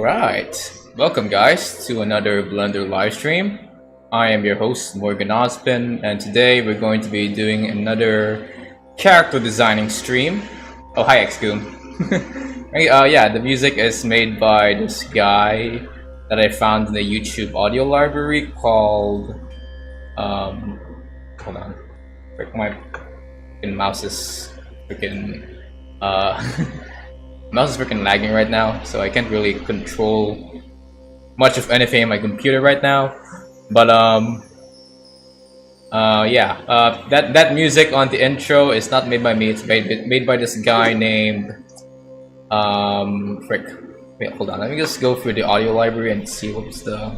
Alright, welcome guys to another Blender live stream. I am your host Morgan Ozpin, and today we're going to be doing another character designing stream. Oh, hi Xgoom. Yeah, the music is made by this guy that I found in the YouTube audio library called hold on. Frick, my freaking mouse is freaking mouse is freaking lagging right now, so I can't really control much of anything on my computer right now. But that music on the intro is not made by me. It's made by this guy named frick. Wait, hold on. Let me just go through the audio library and see what's the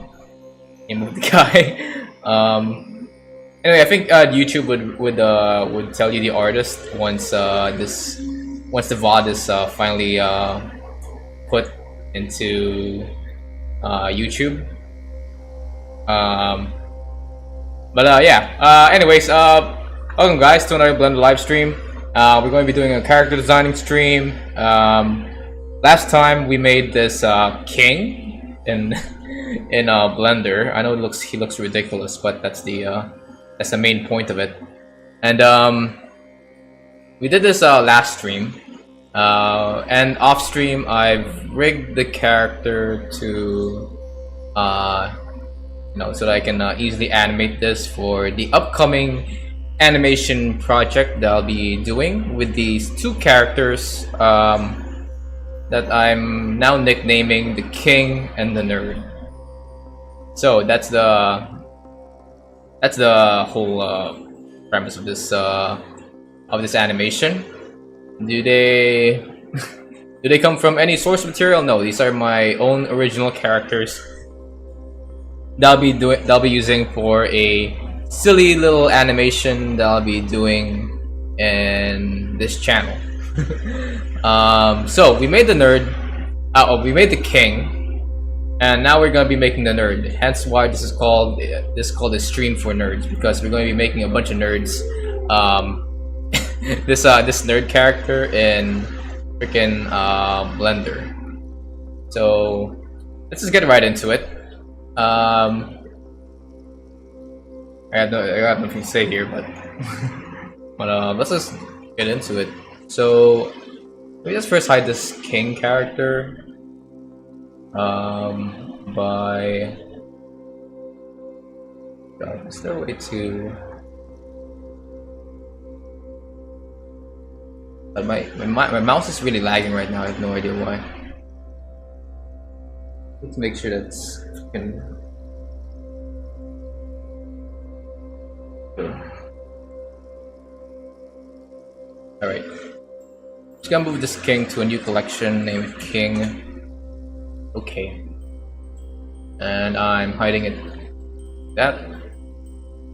name of the guy. Anyway, I think YouTube would tell you the artist once the VOD is finally put into YouTube. Anyways, welcome guys to another Blender live stream. We're going to be doing a character designing stream. Last time we made this king in Blender. I know he looks ridiculous, but that's the main point of it. And we did this last stream, and off stream I've rigged the character to so that I can easily animate this for the upcoming animation project that I'll be doing with these two characters that I'm now nicknaming the King and the Nerd. So that's the whole premise of this animation. Do they come from any source material? No, these are my own original characters that I'll be using for a silly little animation that I'll be doing in this channel. So we made the nerd, we made the king, and now we're gonna be making the nerd. Hence why this is called a stream for nerds, because we're going to be making a bunch of nerds. This nerd character in freaking Blender. So let's just get right into it. I have nothing to say here, but let's just get into it. So let me just first hide this king character by God, is there a way to my mouse is really lagging right now. I have no idea why. Let's make sure that's fucking good. Alright. Just gonna move this king to a new collection named King. Okay. And I'm hiding it that.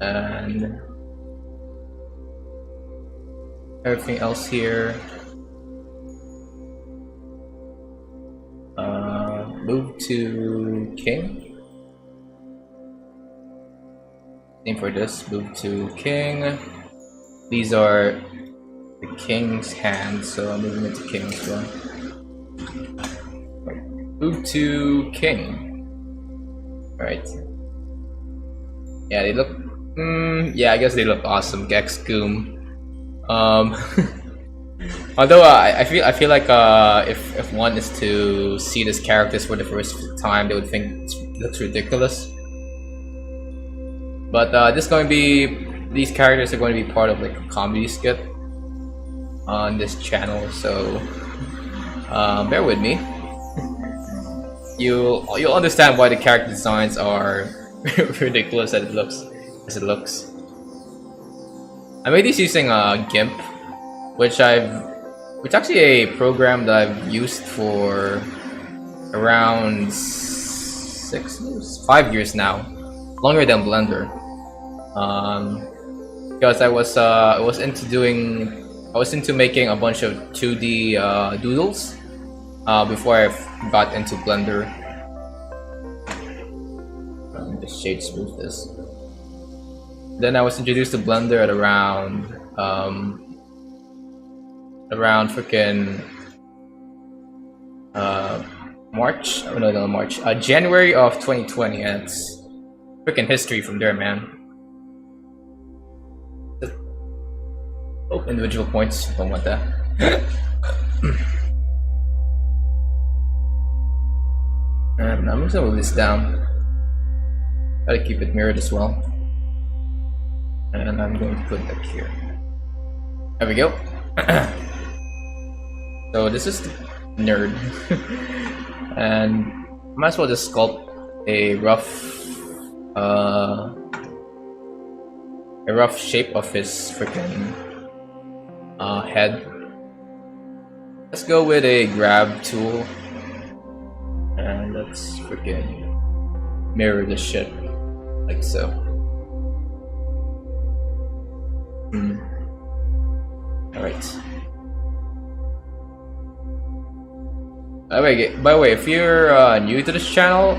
And everything else here. Move to King. Name for this. Move to King. These are the King's hands, so I'm moving it to King as well. Move to King. Alright. Yeah, they look. Yeah, I guess they look awesome. Xgoom. Although I feel like if one is to see these characters for the first time, they would think it looks ridiculous. But these characters are going to be part of like a comedy skit on this channel, so bear with me. You'll understand why the character designs are ridiculous as it looks. I made these using GIMP, which actually a program that I've used for around 5 years now, longer than Blender. Because I was into making a bunch of 2D doodles before I got into Blender. Let me just shade smooth this. Then I was introduced to Blender at around freaking March. Oh no, March. January of 2020, and it's freaking history from there, man. Oh, individual points. Don't want that. And I'm just gonna move this down. Gotta keep it mirrored as well. And I'm going to put that here. There we go. So this is the nerd. And might as well just sculpt a rough shape of his freaking head. Let's go with a grab tool. And let's freaking mirror this shit like so. Alright. By the way, if you're new to this channel,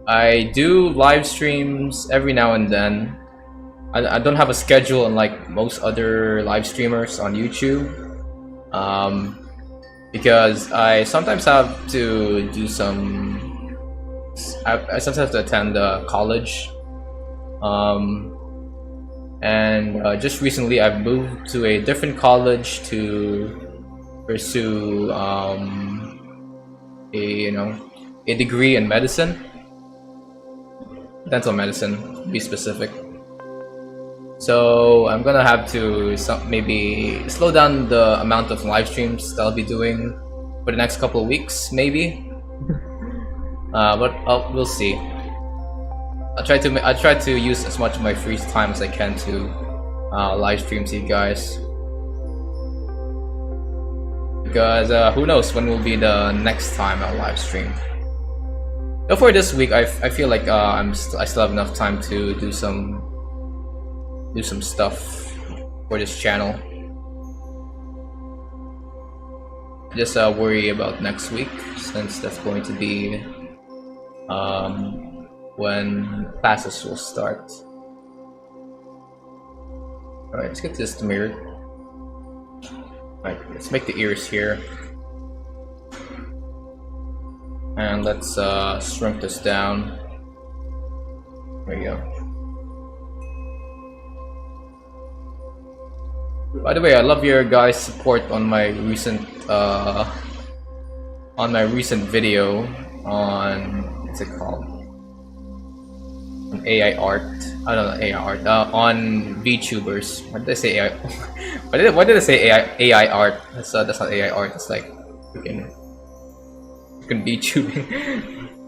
I do live streams every now and then. I don't have a schedule unlike most other live streamers on YouTube. Because I sometimes have to do some. I sometimes have to attend college, and just recently I've moved to a different college to pursue a degree in medicine, dental medicine to be specific. So I'm gonna have to maybe slow down the amount of live streams that I'll be doing for the next couple of weeks, maybe. But we'll see. I'll try to use as much of my free time as I can to live stream to you guys. Because who knows when will be the next time I'll live stream. So for this week, I feel like I still have enough time to do some stuff for this channel. Just worry about next week, since that's going to be when classes will start. Alright, let's get this mirrored. Alright, let's make the ears here. And let's shrink this down. There we go. By the way, I love your guys' support on my recent video on what's it called? On AI art. I don't know, AI art. On VTubers. What did I say? AI? Why did I say AI art? That's not AI art. It's like freaking VTubing.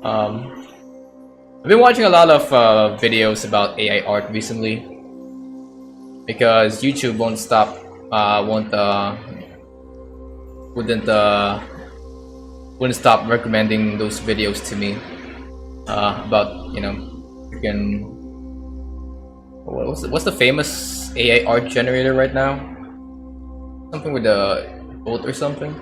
I've been watching a lot of videos about AI art recently, because YouTube won't stop, wouldn't stop recommending those videos to me about, freaking what's the famous AI art generator right now? Something with a boat or something.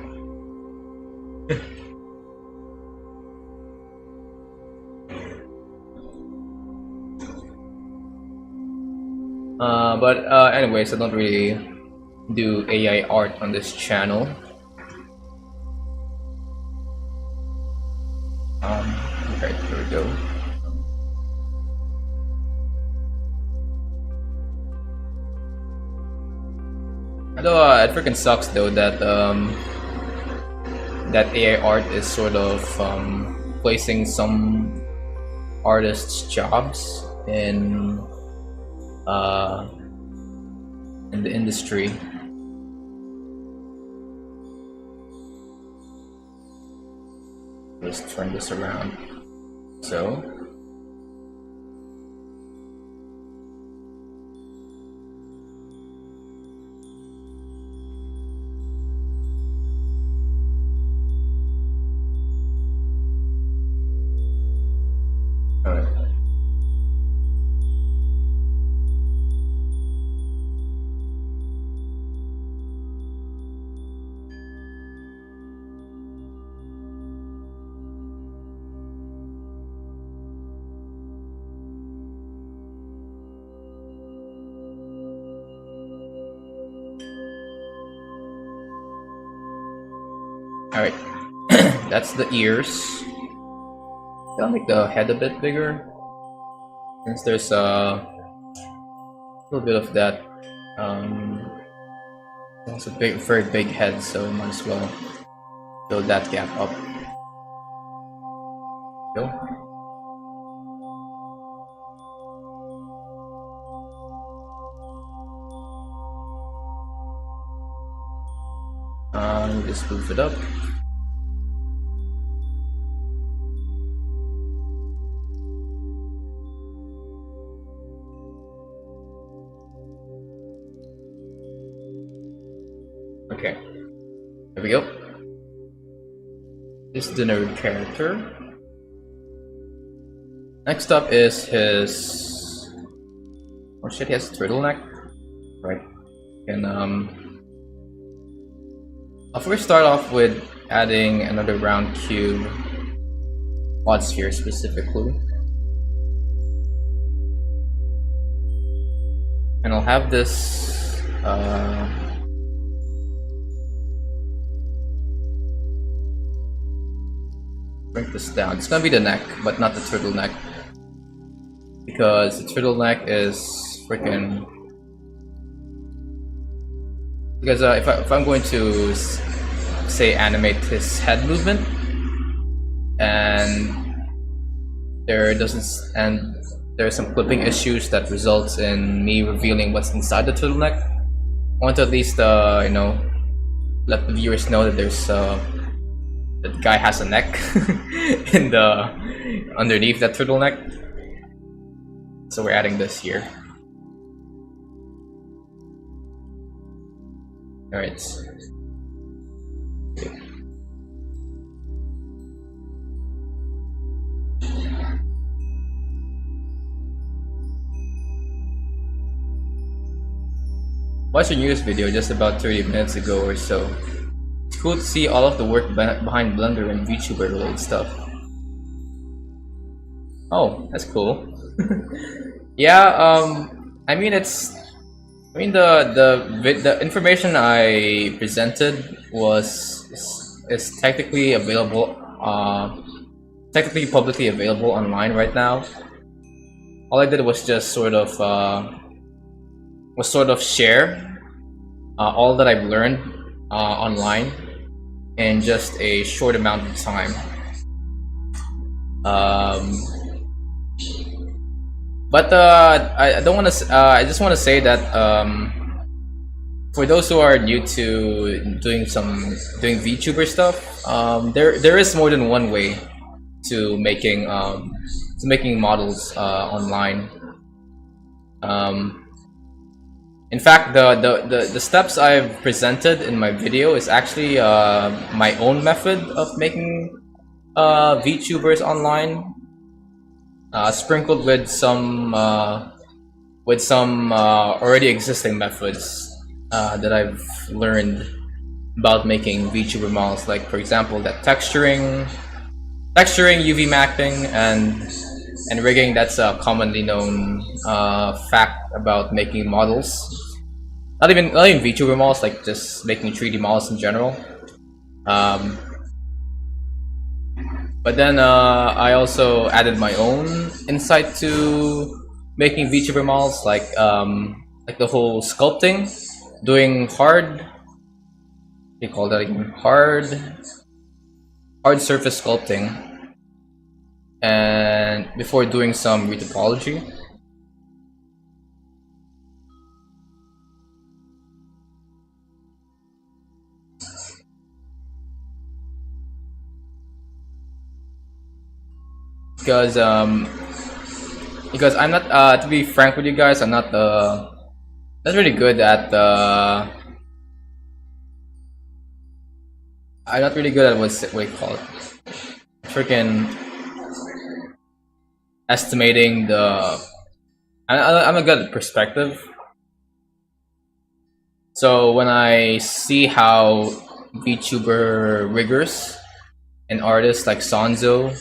But anyways, I don't really do AI art on this channel. Okay, here we go. Although it freaking sucks though that that AI art is sort of placing some artists' jobs in the industry. Let's turn this around. So alright. that's the ears. I'll make the head a bit bigger, since there's a little bit of that. It's a very big head, so might as well fill that gap up. Go. Just move it up. Okay, there we go. This is the nerd character. Next up is his... oh shit, he has a turtleneck. Right. And I'll first start off with adding another round cube quad sphere specifically. And I'll have this bring this down. It's gonna be the neck, but not the turtleneck, because the turtleneck is freaking. Because if I'm going to say animate his head movement, and there's some clipping issues that results in me revealing what's inside the turtleneck, I want to at least you know, let the viewers know that there's that guy has a neck in the underneath that turtleneck. So we're adding this here. All right. Okay. Watched a news video just about 30 minutes ago or so. It's cool to see all of the work behind Blender and VTuber related stuff. Oh, that's cool. Yeah, I mean the information I presented is technically available, technically publicly available online right now. All I did was just sort of share all that I've learned online in just a short amount of time. But I don't want to. I just want to say that for those who are new to doing VTuber stuff, there is more than one way to making models online. In fact, the steps I've presented in my video is actually my own method of making VTubers online. Sprinkled with some already existing methods that I've learned about making VTuber models, like for example that texturing, UV mapping, and rigging. That's a commonly known fact about making models. Not even VTuber models, like just making 3D models in general. But then I also added my own insight to making VTuber models, like the whole sculpting, doing hard. What do you call that again? Hard surface sculpting, and before doing some retopology. Because I'm not, to be frank with you guys, I'm not really good at what do you call it? Freaking estimating the. I'm a good at perspective. So when I see how VTuber riggers and artists like Sanzo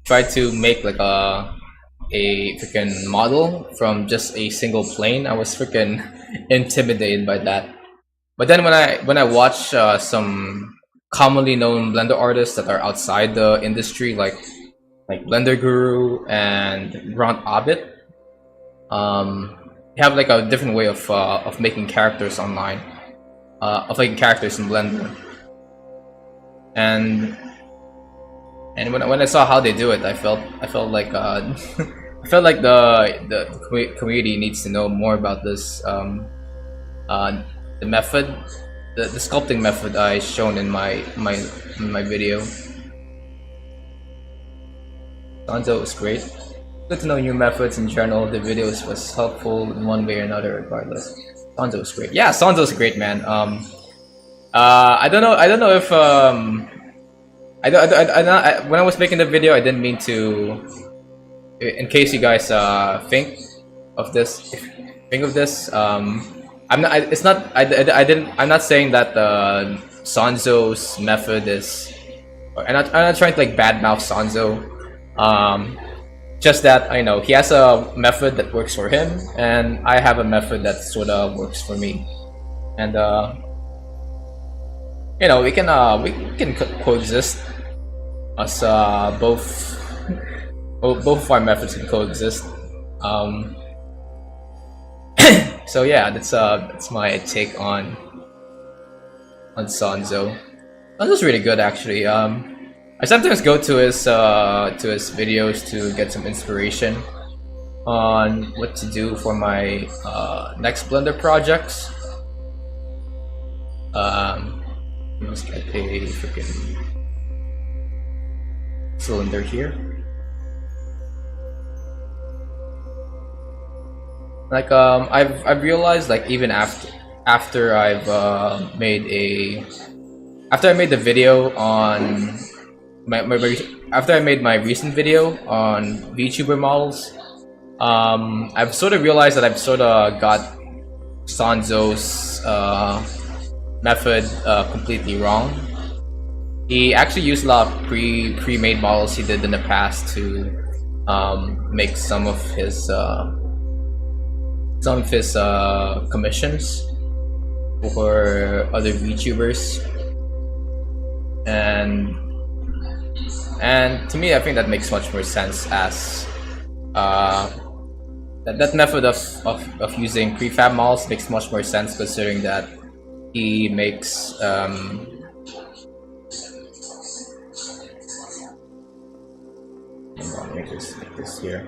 try to make like a freaking model from just a single plane, I was freaking intimidated by that. But then when I watch some commonly known Blender artists that are outside the industry, like Blender Guru and Grant Abit. They have like a different way of making characters online, of making characters in Blender. And when I saw how they do it, I felt like I felt like the community needs to know more about this. The method, the sculpting method I shown in my video. Sanzo was great. Good to know new methods in general. The videos was helpful in one way or another, regardless. Sanzo was great. Yeah, Sanzo's great, man. I don't know if when I was making the video, I didn't mean to. In case you guys think of this, I'm not. It's not. I didn't. I'm not saying that Sanzo's method is. I'm not trying to like badmouth Sanzo. Just that I know he has a method that works for him, and I have a method that sort of works for me, and you know we can coexist. Us both of our methods can coexist. So yeah, that's my take on Sanzo. Sanzo's really good, actually. I sometimes go to his videos to get some inspiration on what to do for my next Blender projects. Let's get a freaking cylinder here. Like I've realized, like, even after I've made the video on after I made my recent video on VTuber models, I've sort of realized that I've sort of got Sanzo's method completely wrong. He actually used a lot of pre-made models he did in the past to make some of his commissions for other VTubers, and to me, I think that makes much more sense, as that method of using prefab models makes much more sense, considering that he makes Let me just make this here.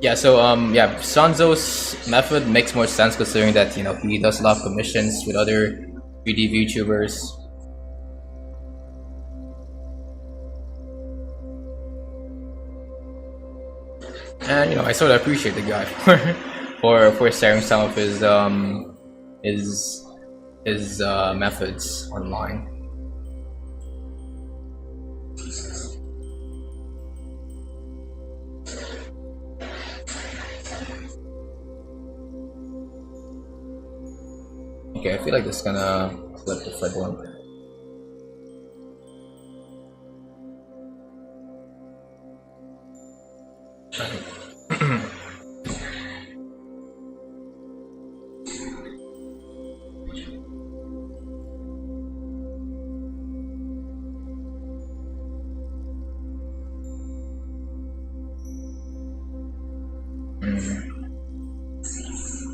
Yeah, so yeah, Sanzo's method makes more sense, considering that, you know, he does a lot of commissions with other 3D VTubers. And, you know, I sort of appreciate the guy for sharing some of his methods online. Okay, I feel like this is gonna flip the flip one.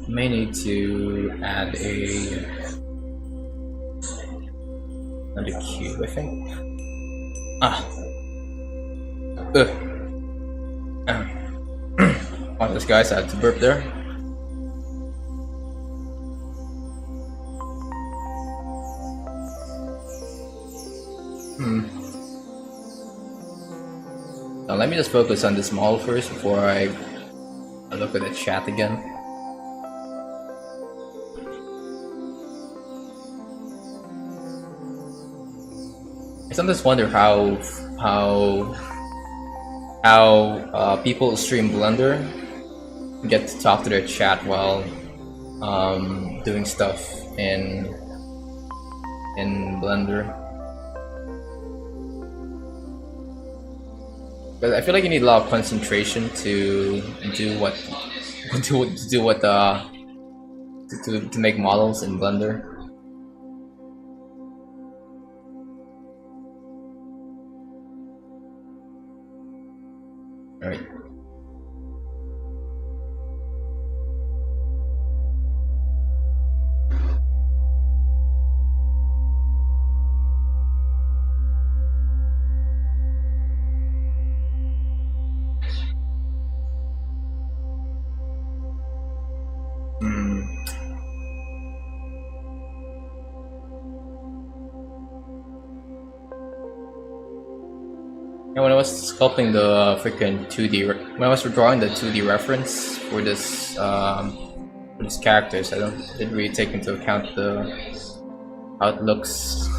May need to add another cube, I think. Oh, this guy's had to burp there. Now let me just focus on this model first before I look at the chat again. I sometimes wonder how people who stream Blender get to talk to their chat while doing stuff in Blender. But I feel like you need a lot of concentration to do what do what to make models in Blender. All right. And when I was sculpting the freaking 2D, when I was drawing the 2D reference for this for these characters, didn't really take into account the how it looks.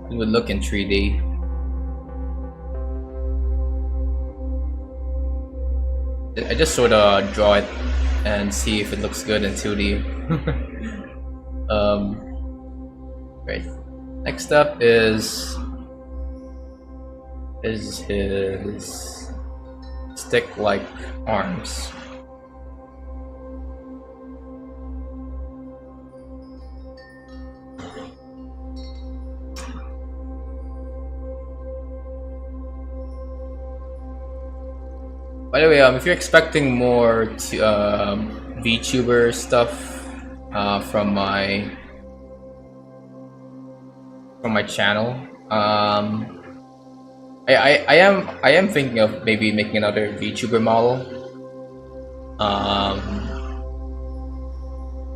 It would look in 3D. I just sort of draw it and see if it looks good in 2D. Right. Next up is his stick-like arms. By the way, if you're expecting more VTuber stuff from my channel, I am thinking of maybe making another VTuber model,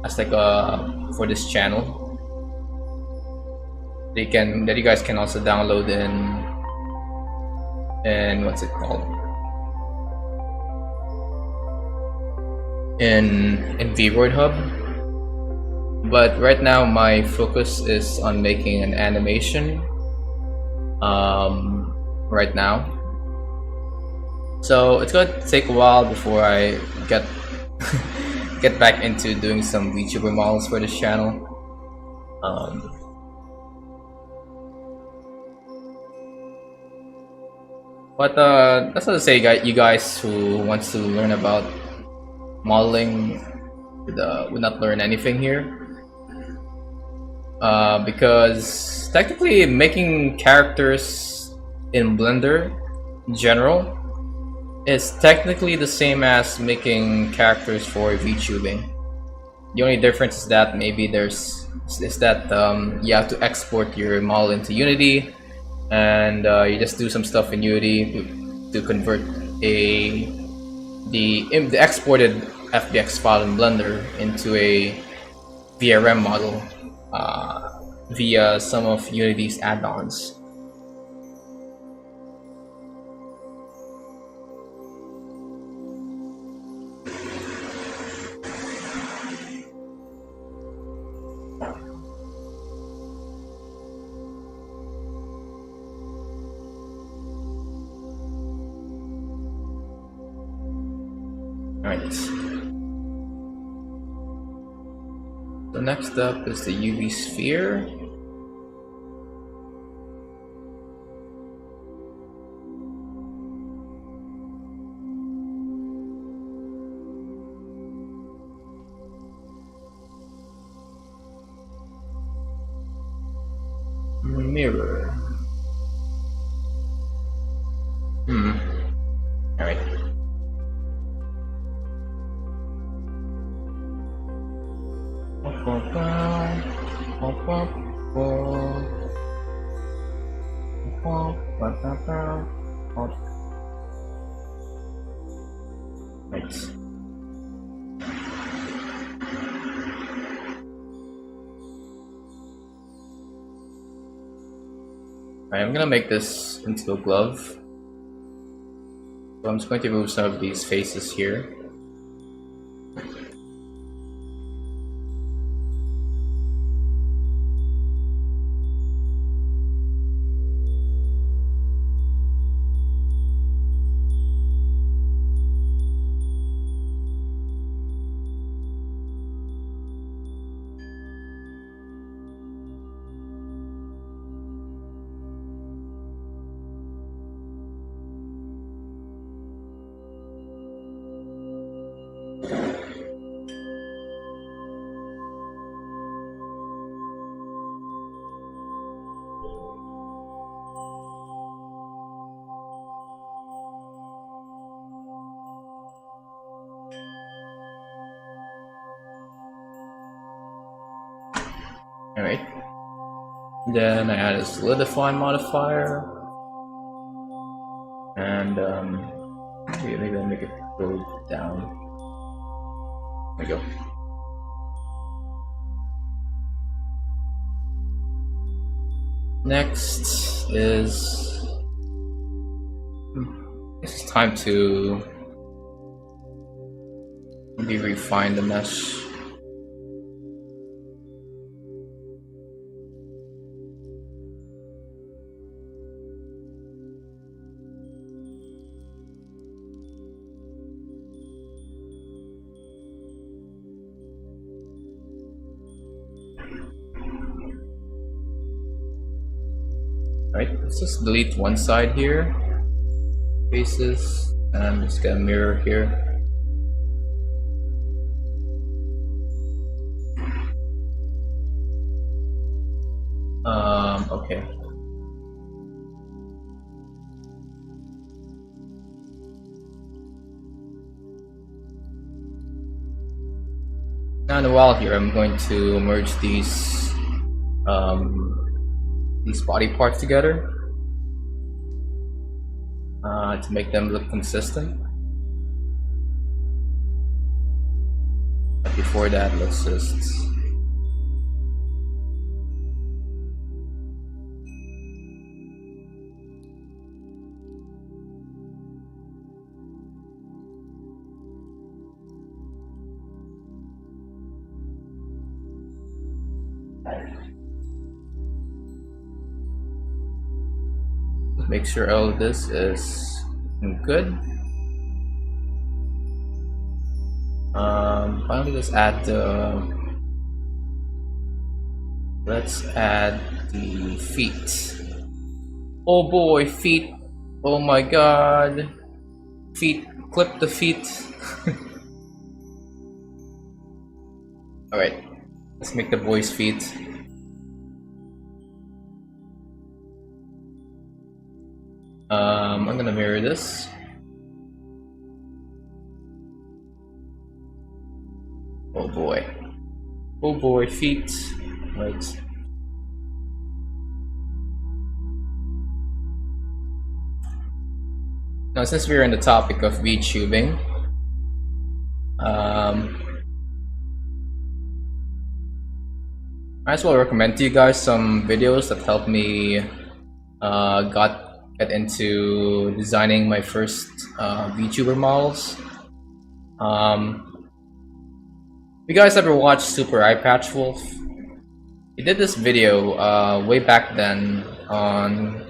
as like for this channel. That you guys can also download in what's it called? In VRoid Hub. But right now my focus is on making an animation. Right now, so it's gonna take a while before I get back into doing some VTuber models for this channel. But that's not to say, you guys who wants to learn about modeling would not learn anything here, because technically making characters in Blender in general is technically the same as making characters for VTubing. The only difference is that maybe you have to export your model into Unity, and you just do some stuff in Unity to convert the exported FBX file in Blender into a VRM model via some of Unity's add-ons. Alright. So next up is the UV sphere. Mirror. Alright. Right. I'm gonna make this into a glove. So I'm just going to remove some of these faces here. Alright. Then I add a solidify modifier. And maybe I'll make it go down. There we go. Next is it's time to maybe refine the mesh. Alright, let's just delete one side here, faces, and just get a mirror here. Okay. Now in a while here, I'm going to merge these body parts together to make them look consistent. But before that, let's just make sure all of this is good. Finally, let's add the feet. Oh boy, feet! Oh my god, feet! Clip the feet. All right, let's make the boy's feet. I'm gonna mirror this. Oh boy. Oh boy, feet. Right. Now, since we're in the topic of VTubing, I as well recommend to you guys some videos that helped me get into designing my first VTuber models. You guys ever watched Super Eye Patch Wolf? He did this video way back then on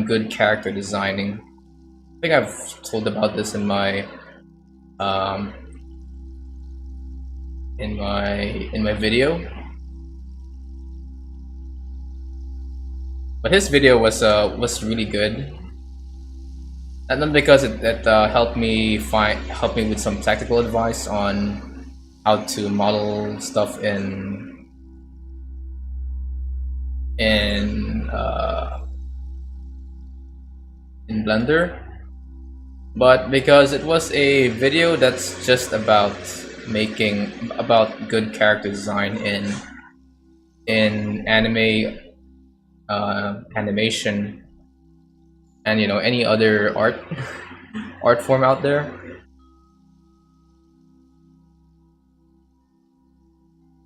good character designing. I think I've told about this in my video. But his video was really good, and then because it helped me with some technical advice on how to model stuff in Blender. But because it was a video that's just about good character design in anime. Animation and any other art form out there.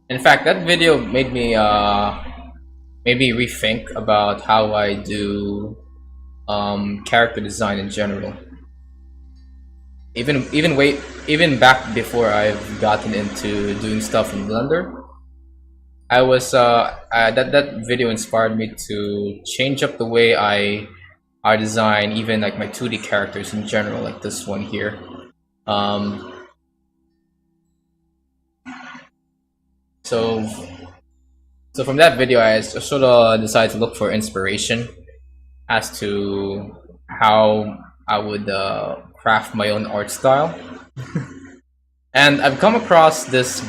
In fact, that video made me rethink about how I do character design in general. Even back before I've gotten into doing stuff in Blender. I was that video inspired me to change up the way I design even like my 2D characters in general, like this one here. So from that video, I sort of decided to look for inspiration as to how I would craft my own art style, and I've come across this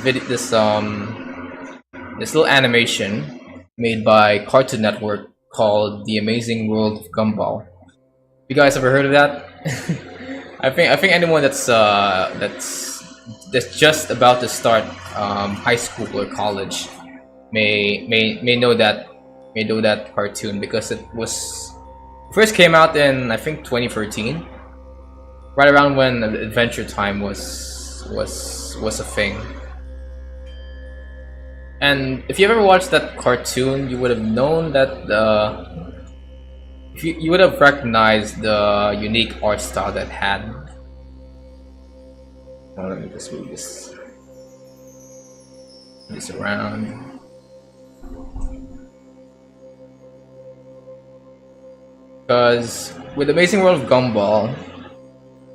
little animation made by Cartoon Network called The Amazing World of Gumball. You guys ever heard of that? I think anyone that's just about to start high school or college may know that cartoon because it was first came out in I think 2013, right around when Adventure Time was a thing. And if you ever watched that cartoon, you would have known that you would have recognized the unique art style that had. Oh, let me just move this around. Because with Amazing World of Gumball,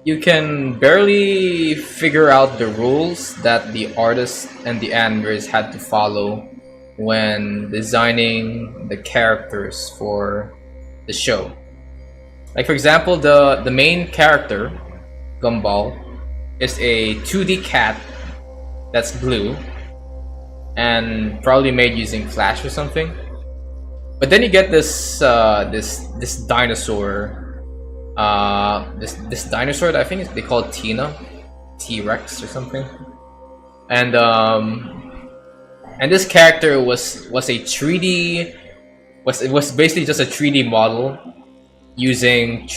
you can barely figure out the rules that the artists and the animators had to follow when designing the characters for the show. Like for example, the main character, Gumball, is a 2D cat that's blue and probably made using Flash or something. But then you get this this dinosaur. This dinosaur that I think they call Tina, T-Rex or something, and this character was a 3D was basically just a 3D model using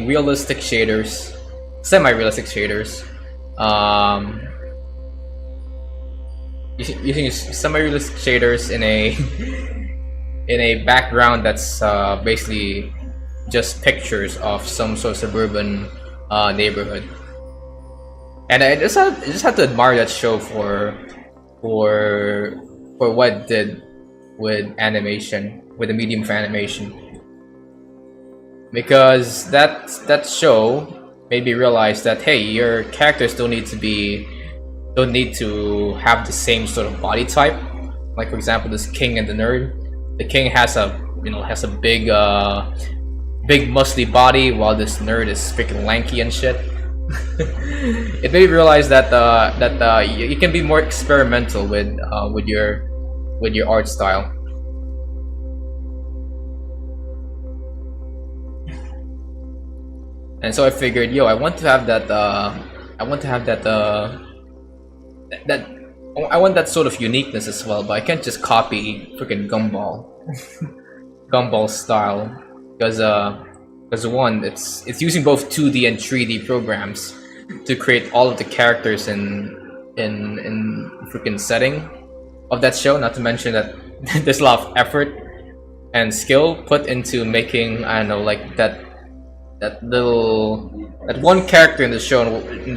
realistic shaders, semi-realistic shaders, using semi-realistic shaders in a in a background that's basically just pictures of some sort of suburban neighborhood. And I just have to admire that show for what it did with animation, with the medium for animation, because that show made me realize that hey, your characters don't need to have the same sort of body type. Like for example, this king and the nerd. The king has a big big muscly body, while this nerd is freaking lanky and shit. It made me realize that you can be more experimental with your art style. And so I figured, yo, I want that sort of uniqueness as well, but I can't just copy freaking Gumball style. Because one, it's using both 2D and 3D programs to create all of the characters in freaking setting of that show. Not to mention that there's a lot of effort and skill put into making, I don't know, like that one character in the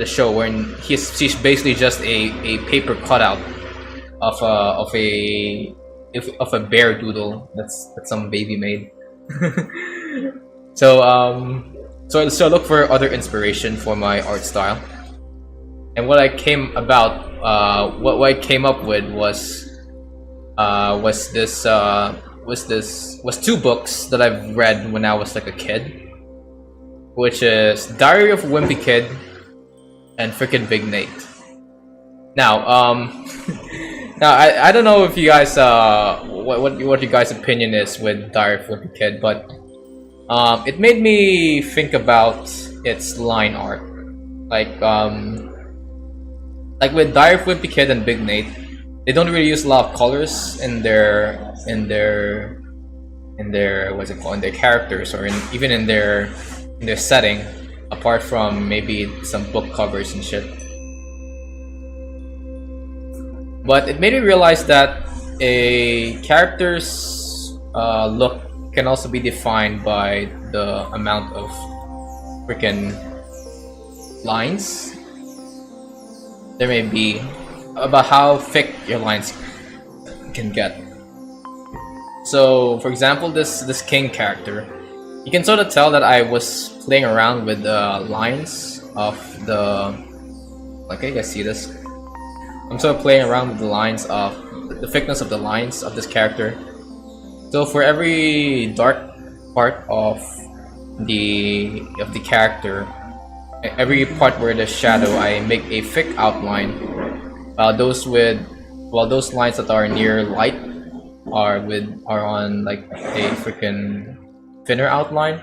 show when she's basically just a paper cutout of a bear doodle that's some baby made. So I look for other inspiration for my art style, and what I came about, what I came up with was two books that I've read when I was like a kid, which is Diary of a Wimpy Kid and frickin' Big Nate. Now, now I don't know if you guys what your guys' opinion is with Diary of a Wimpy Kid, but it made me think about its line art. Like with Diary of a Wimpy Kid and Big Nate, they don't really use a lot of colors in their what's it called, in their characters, or even in their setting, apart from maybe some book covers and shit. But it made me realize that a character's look can also be defined by the amount of freaking lines there may be, about how thick your lines can get. So, for example, this king character, you can sort of tell that I was playing around with the lines of the. Okay, you guys see this? I'm sort of playing around with the lines of the thickness of the lines of this character. So for every dark part of the character, every part where there's shadow, I make a thick outline. Those lines that are near light are on like a freaking thinner outline.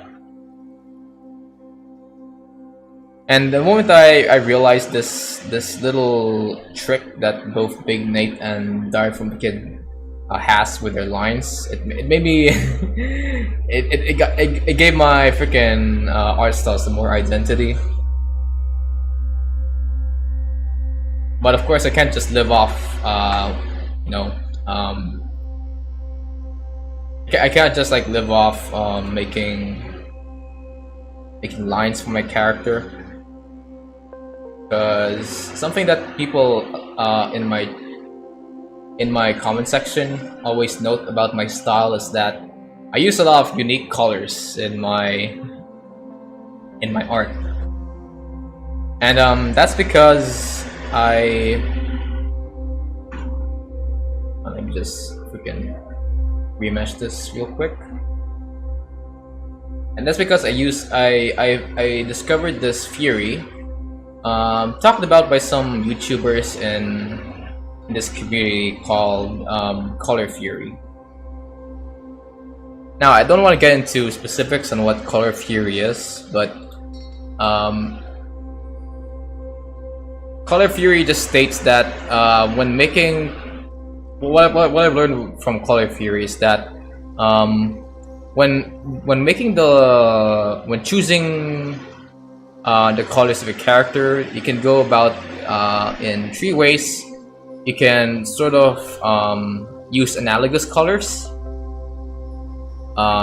And the moment I realized this little trick that both Big Nate and Dire from the Kid has with their lines, it made me it gave my freaking art style some more identity. But of course, I can't just live off, you know, I can't just like live off making lines for my character, because something that people in my comment section always note about my style is that I use a lot of unique colors in my art, and that's because let me just freaking remesh this real quick. And that's because I discovered this Fury, talked about by some YouTubers in this community called Color Fury. Now, I don't want to get into specifics on what Color Fury is, but Color Fury just states that when making what I've learned from Color Fury is that when choosing the colors of a character, you can go about in 3 ways. You can sort of use analogous colors.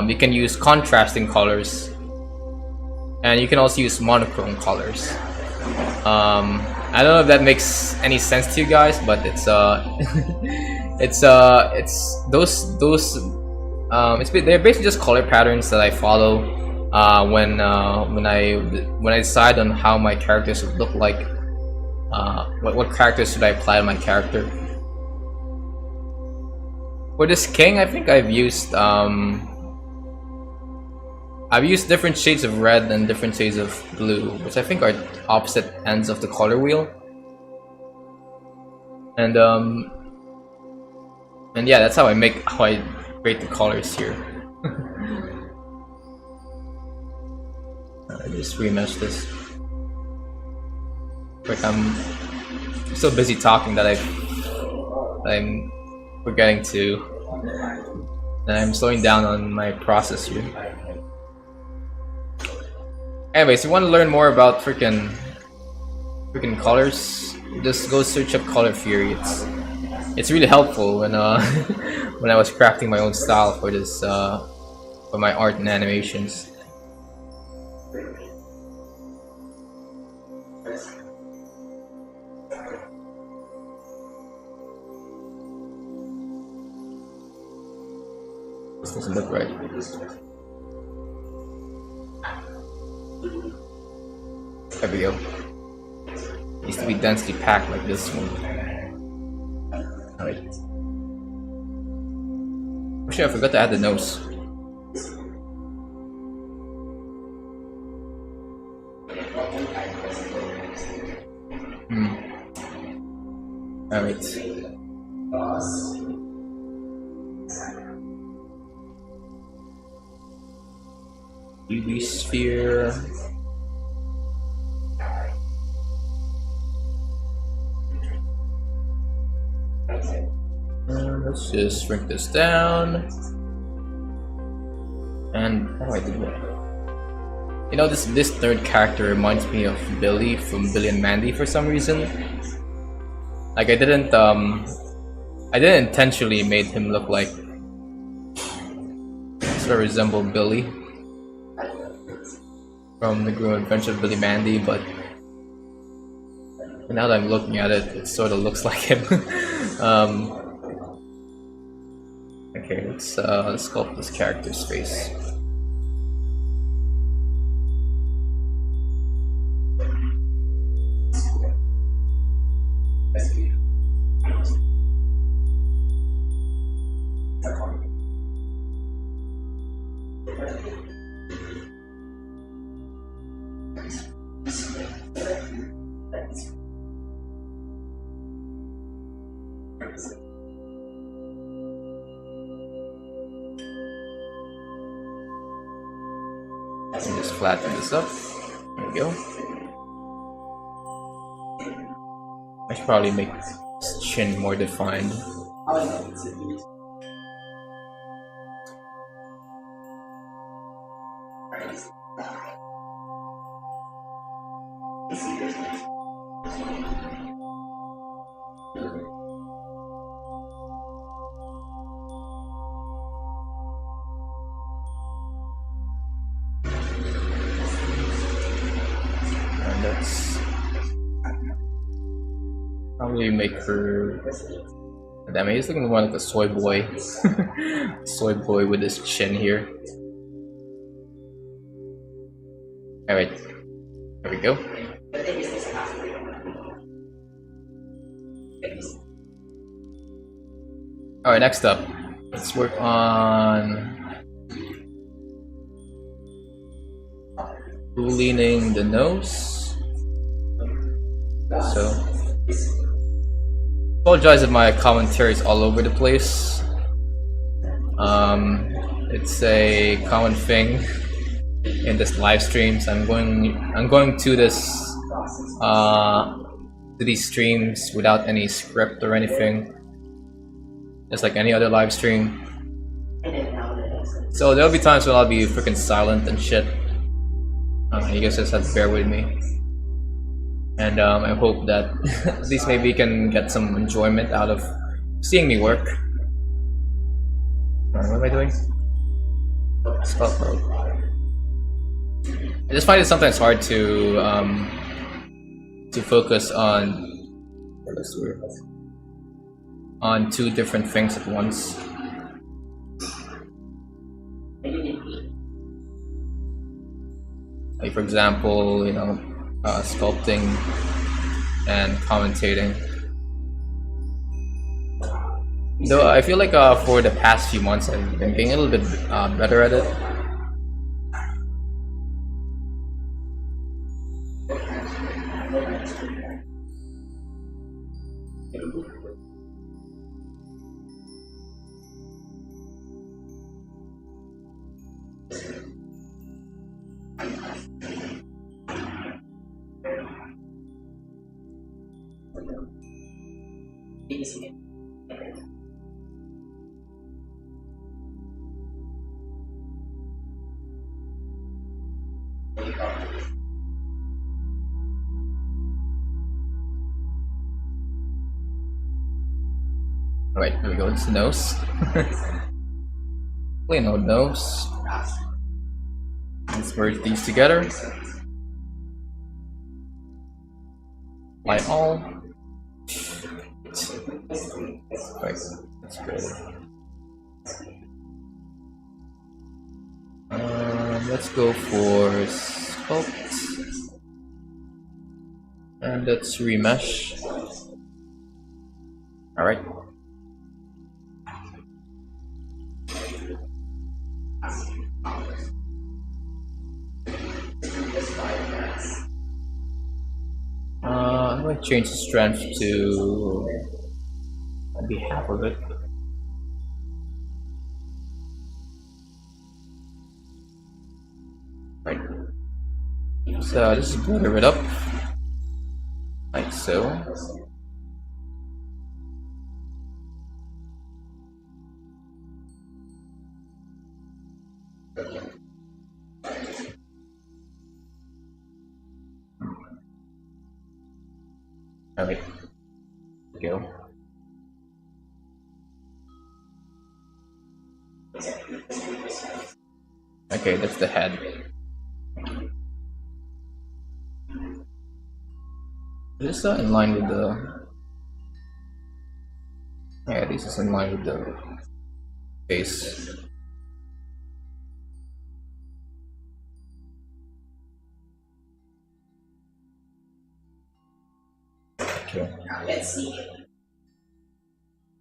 You can use contrasting colors, and you can also use monochrome colors. I don't know if that makes any sense to you guys, but it's they're basically just color patterns that I follow when I decide on how my characters would look like. What characters should I apply to my character? For this king, I think I've used different shades of red and different shades of blue, which I think are opposite ends of the color wheel. And yeah, that's how I create the colors here. I just remesh this. Like I'm so busy talking that I'm forgetting to, and I'm slowing down on my process here. Anyways, if you want to learn more about freaking colors, just go search up Color Fury. It's really helpful when when I was crafting my own style for this for my art and animations. This doesn't look right. There we go. Needs to be densely packed like this one. Alright. Actually, I forgot to add the nose. Alright. UV sphere. Let's just shrink this down. And how do I do that? You know, this third character reminds me of Billy from Billy and Mandy for some reason. Like I didn't intentionally made him look like sort of resemble Billy from the Grim Adventure of Billy Mandy, but now that I'm looking at it, it sort of looks like him. Okay, let's sculpt this character's face. Just flatten this up. There we go. probably make his chin more defined. And let's probably make her. Damn it, he's looking more like a soy boy. Soy boy with his chin here. Alright, there we go. Alright, next up, let's work on leaning the nose. So, apologize if my commentary is all over the place. It's a common thing in this live streams. I'm going to these streams without any script or anything, just like any other live stream. So there'll be times when I'll be freaking silent and shit. You guys just have to bear with me, and I hope that at least maybe you can get some enjoyment out of seeing me work. What am I doing? Stealth mode. I just find it sometimes hard to focus on two different things at once. Like for example, you know, sculpting and commentating. Though I feel like for the past few months I've been getting a little bit better at it. Alright, here we go, it's the nose. Plain old nose. Let's merge these together. Apply all. Right, let's go. Let's go for sculpt. And let's remesh. Alright. I'm going to change the strength to maybe half of it. Right. So just butter it up like so. Alright, go. Okay, that's the head. Is this in line with the... Yeah, this is in line with the face. Okay. Let's see.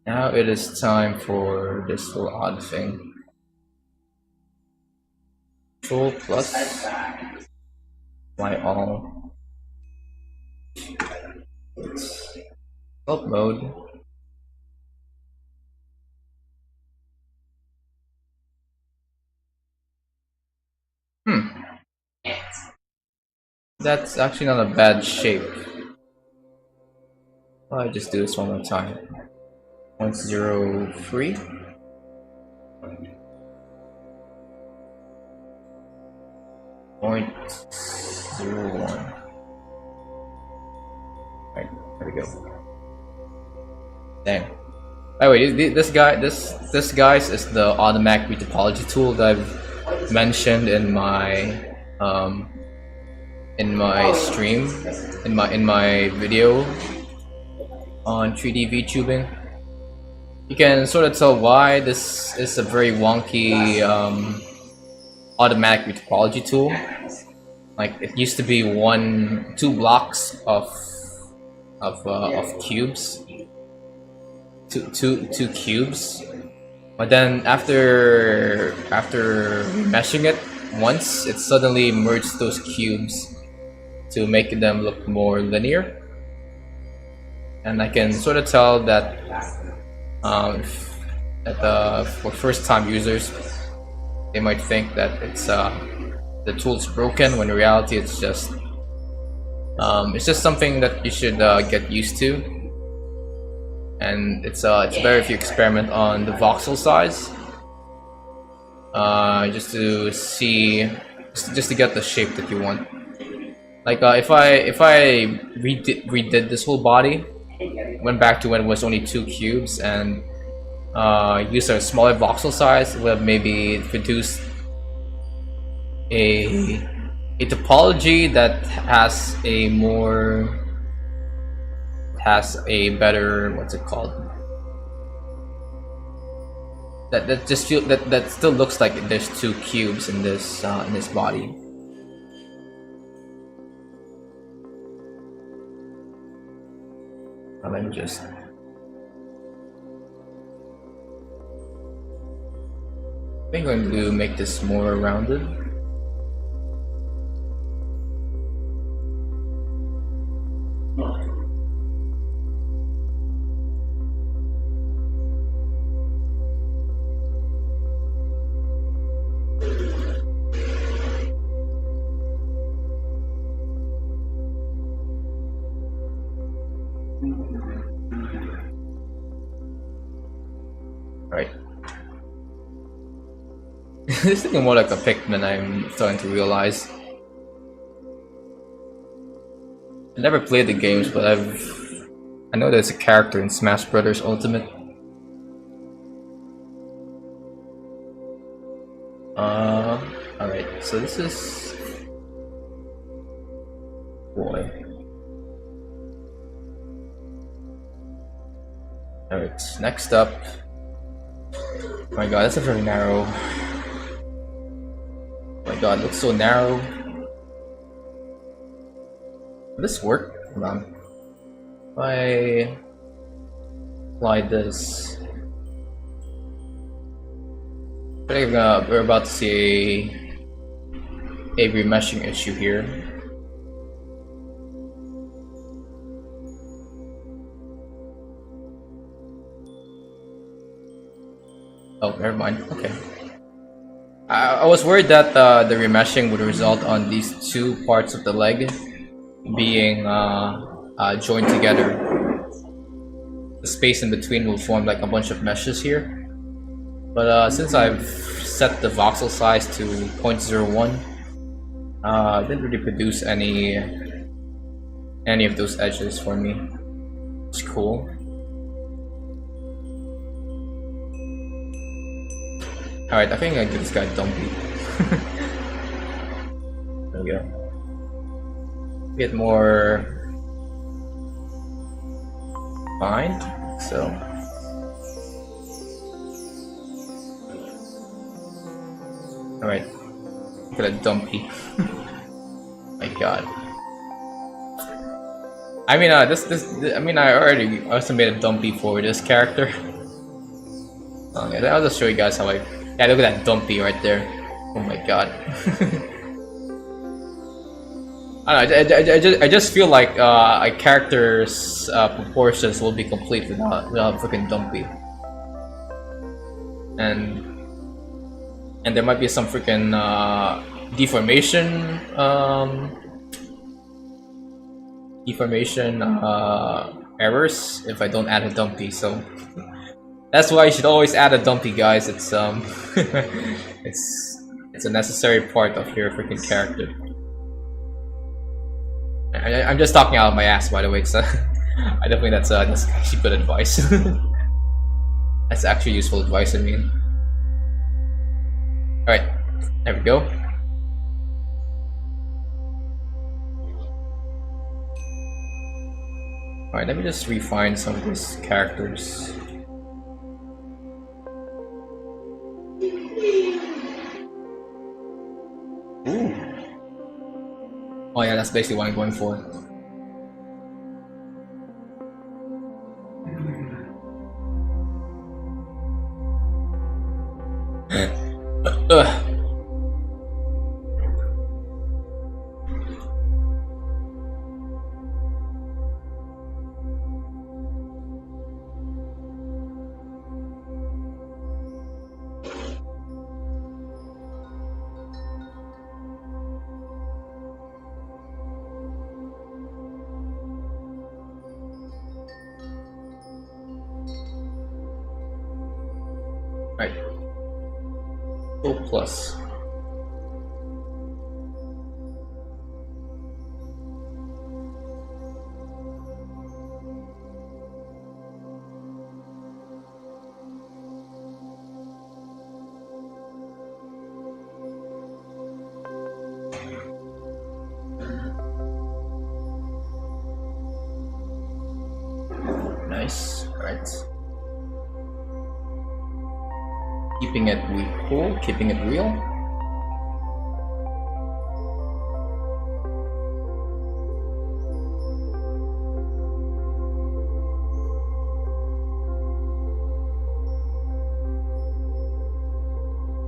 Now it is time for this little odd thing. Control plus apply all. Sculpt mode. That's actually not a bad shape. I'll just do this one more time. 0.03. 0.01. Right, there we go. Dang. By the way, this guys is the automatic retopology tool that I've mentioned in my stream, in my video on 3D VTubing. You can sort of tell why this is a very wonky automatic retopology tool. Like, it used to be 2 blocks of cubes, two cubes, but then after meshing it once, it suddenly merged those cubes to make them look more linear. And I can sort of tell that for first-time users, they might think that it's the tool's broken, when in reality it's just something that you should get used to. And it's better if you experiment on the voxel size, just to see, just to get the shape that you want. Like if I redid this whole body, went back to when it was only 2 cubes, and used a smaller voxel size, it would have maybe produced a topology that has a better, what's it called? That still looks like there's 2 cubes in this body. Let me just. I think I'm going to make this more rounded. Right. This is looking more like a Pikmin, I'm starting to realize. I never played the games, but I know there's a character in Smash Brothers Ultimate. Alright, so this is boy. Alright, next up. Oh my god, that's a very narrow. Oh my god, it looks so narrow. Will this work? Hold on. If I apply this, I think we're about to see a remeshing issue here. Oh, never mind. Okay. I was worried that the remeshing would result on these 2 parts of the leg being joined together. The space in between will form like a bunch of meshes here. But since I've set the voxel size to 0.01, it didn't really produce any of those edges for me. It's cool. Alright, I think I give this guy Dumpy. There we go. Get more bind, so. Alright. Look at that Dumpy. My god. I mean, I already also made a Dumpy for this character. Yeah, I'll just show you guys how I. Yeah, look at that Dumpy right there. Oh my god. I just feel like a character's proportions will be complete without freaking Dumpy. And there might be some freaking deformation errors if I don't add a dumpy. So that's why you should always add a dumpy, guys. It's it's a necessary part of your freaking character. I'm just talking out of my ass, by the way. So I don't think that's actually good advice. That's actually useful advice. I mean, all right, there we go. Alright, let me just refine some of these characters. Ooh. Oh yeah, that's basically what I'm going for. Right. O plus. Nice. Right. Keeping it cool, keeping it real.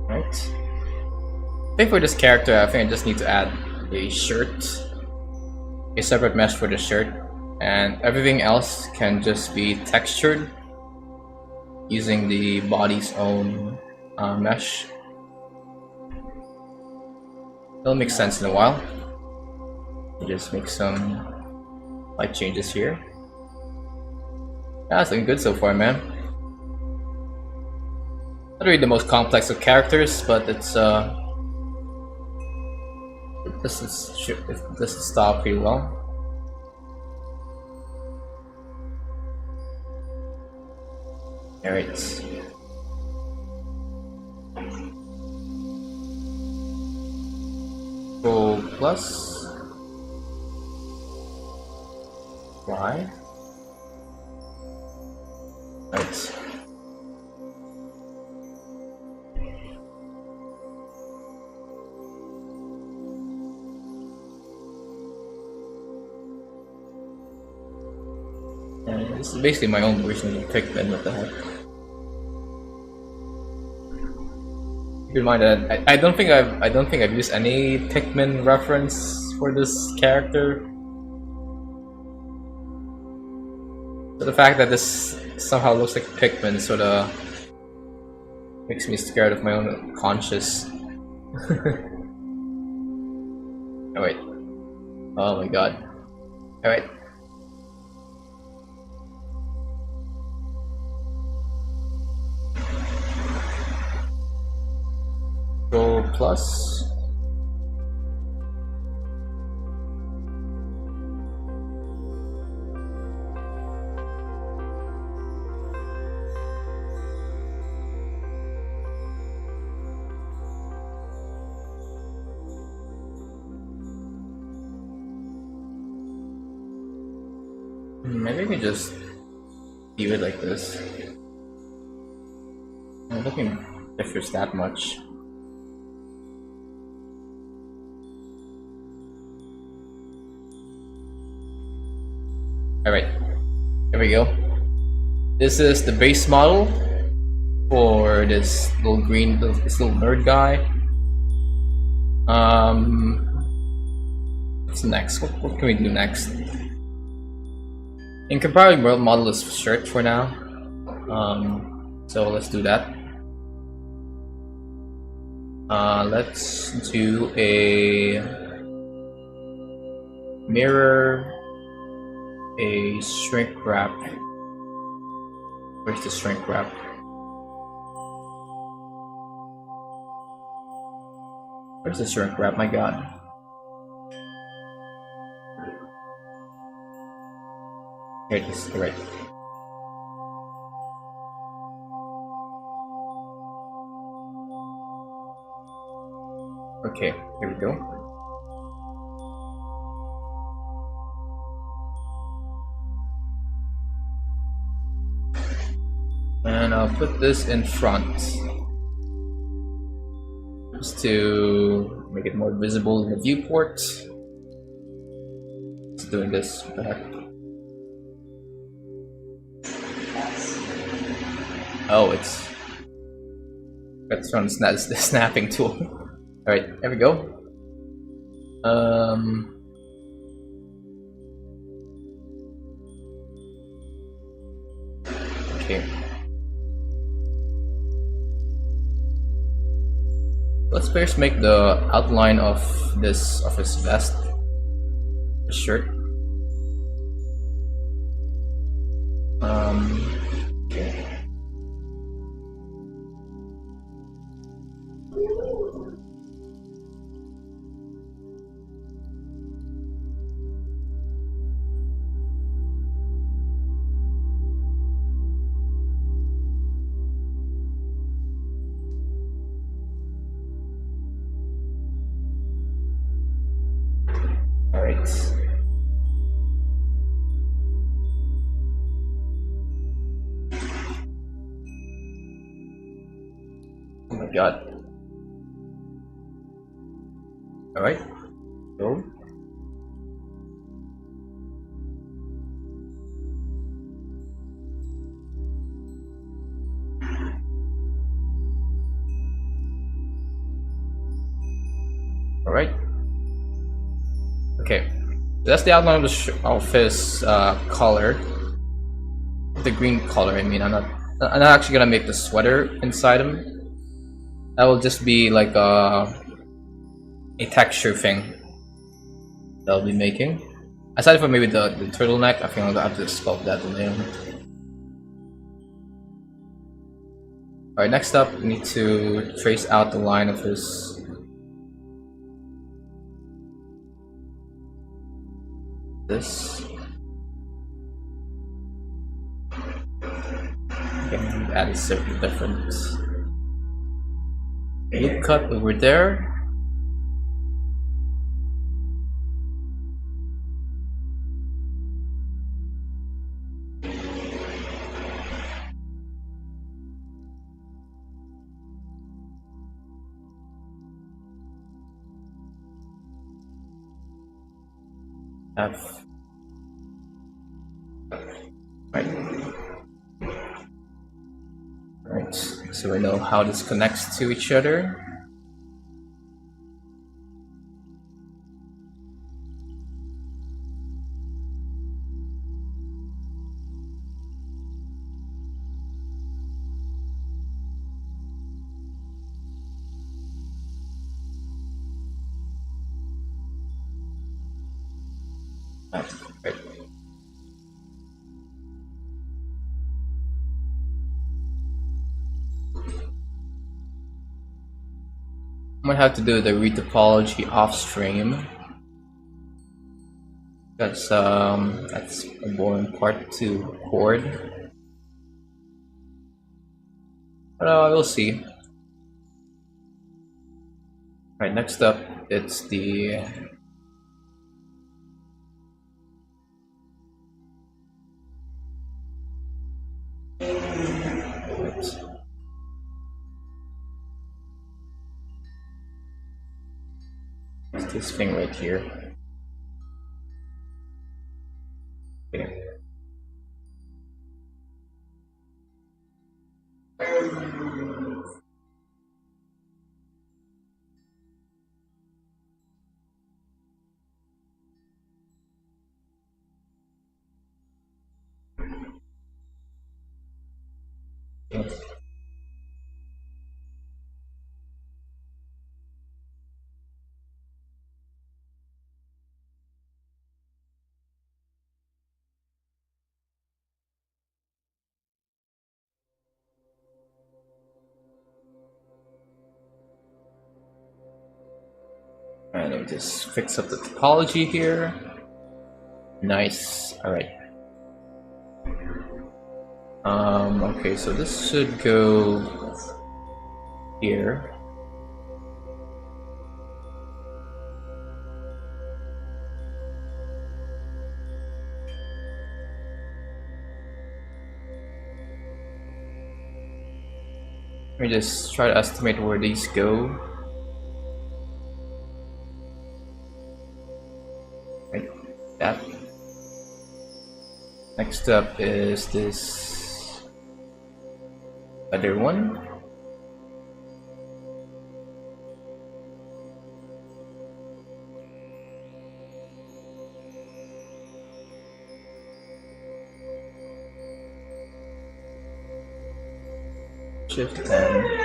Right. I think for this character, I think I just need to add a shirt, a separate mesh for the shirt, and everything else can just be textured using the body's own mesh. It'll make sense in a while. Just make some light changes here. Yeah, it's looking good so far, man. Not really the most complex of characters, but it's this is style pretty well. Alright. Go plus Y. Right. And this is basically my own version of Pikmin. What the heck? Keep in mind that I don't think I've used any Pikmin reference for this character. So the fact that this somehow looks like Pikmin sort of makes me scared of my own conscience. Oh wait. Oh my god. Alright. Go plus. Maybe I can just leave it like this. I'm looking differs that much. Alright, here we go. This is the base model for this little this little nerd guy. What's next? What can we do next? In comparative world model is shirt for now. So let's do that. Let's do a mirror a shrink wrap. Where's the shrink wrap? Where's the shrink wrap? My god. Here it is, right. Okay, here we go. And I'll put this in front just to make it more visible in the viewport. Just doing this back. Oh, that's from the snapping tool. Alright, there we go. Okay. Let's first make the outline of his vest, his shirt. Okay. Alright. Oh my god. Alright. Go. Alright. Okay. That's the outline of his color. The green color, I mean. I'm not actually gonna make the sweater inside him. That will just be like a texture thing that I'll be making. Aside from maybe the turtleneck, I think I'll have to sculpt that in there. Alright, next up, we need to trace out the line of his this. Okay, add a certain different loop cut over there. F. Right, so I know how this connects to each other. Right. I'm gonna have to do the retopology off stream. That's a boring part to record. But we'll see. Right, next up it's the this thing right here. Okay. Okay. And let me just fix up the topology here. Nice. All right. Okay, so this should go here. Let me just try to estimate where these go. Right, that. Next up is this other one. Shift N.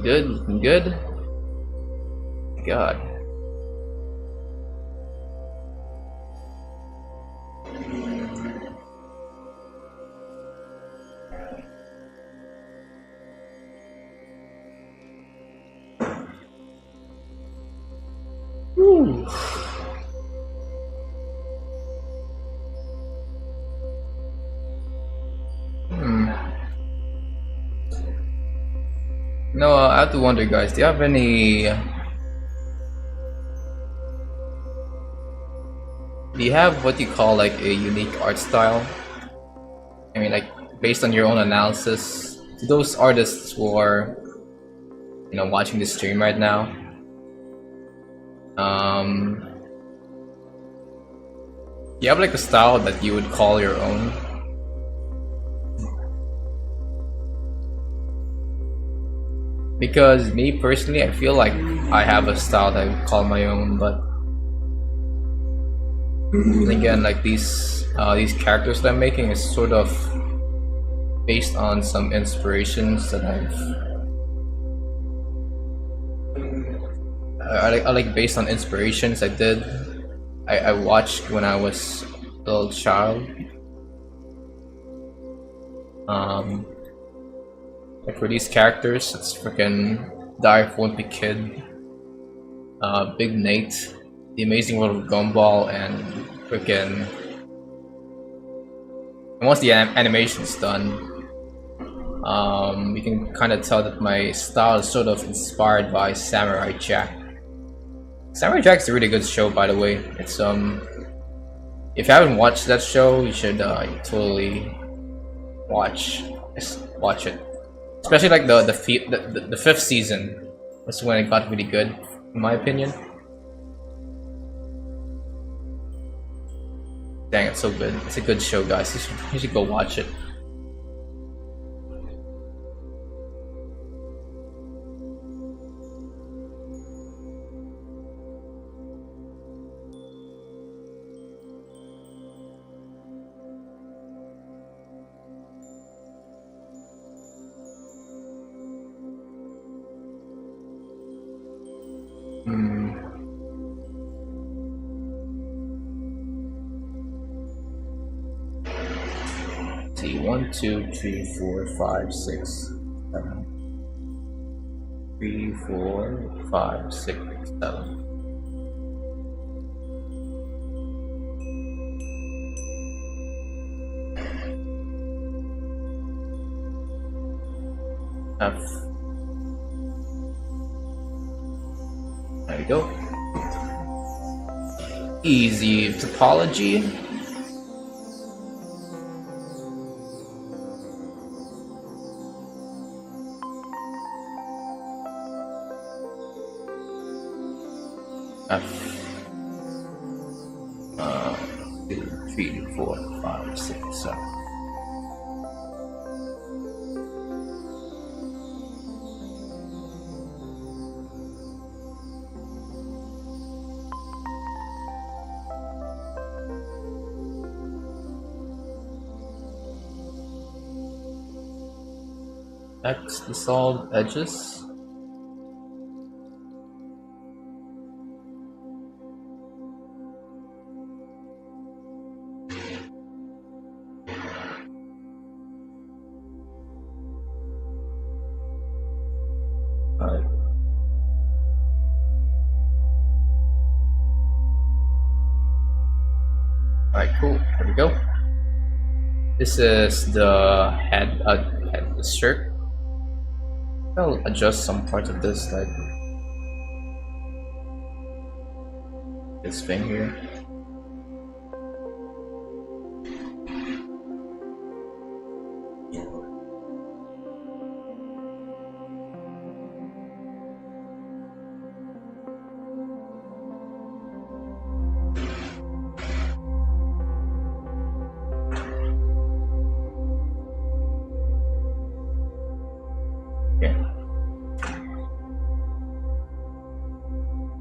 Good, looking good. God. Woo. No, I have to wonder, guys. Do you have any? Do you have what you call like a unique art style? I mean, like based on your own analysis, to those artists who are, watching this stream right now. Do you have like a style that you would call your own? Because me personally, I feel like I have a style that I would call my own, but again, like these characters that I'm making is sort of based on some inspirations that I like based on inspirations I watched when I was a little child. Like for these characters, it's freaking Dive Wimpy Kid, Big Nate, The Amazing World of Gumball, and freaking. And once the animation's done, you can kind of tell that my style is sort of inspired by Samurai Jack. Samurai Jack's a really good show, by the way. It's if you haven't watched that show, you should totally watch it. Especially like the fifth season. That's when it got really good, in my opinion. Dang, it's so good. It's a good show, guys. You should go watch it. See, 1, 2, 3, 4, 5, 6, 7. 3, 4, 5, 6, 7. F. There we go. Easy topology. F. 2, 3, 4, 5, 6, 7. X the solid edges. Alright. Alright, cool. There we go. This is the head, the shirt. I'll adjust some parts of this, like this thing here.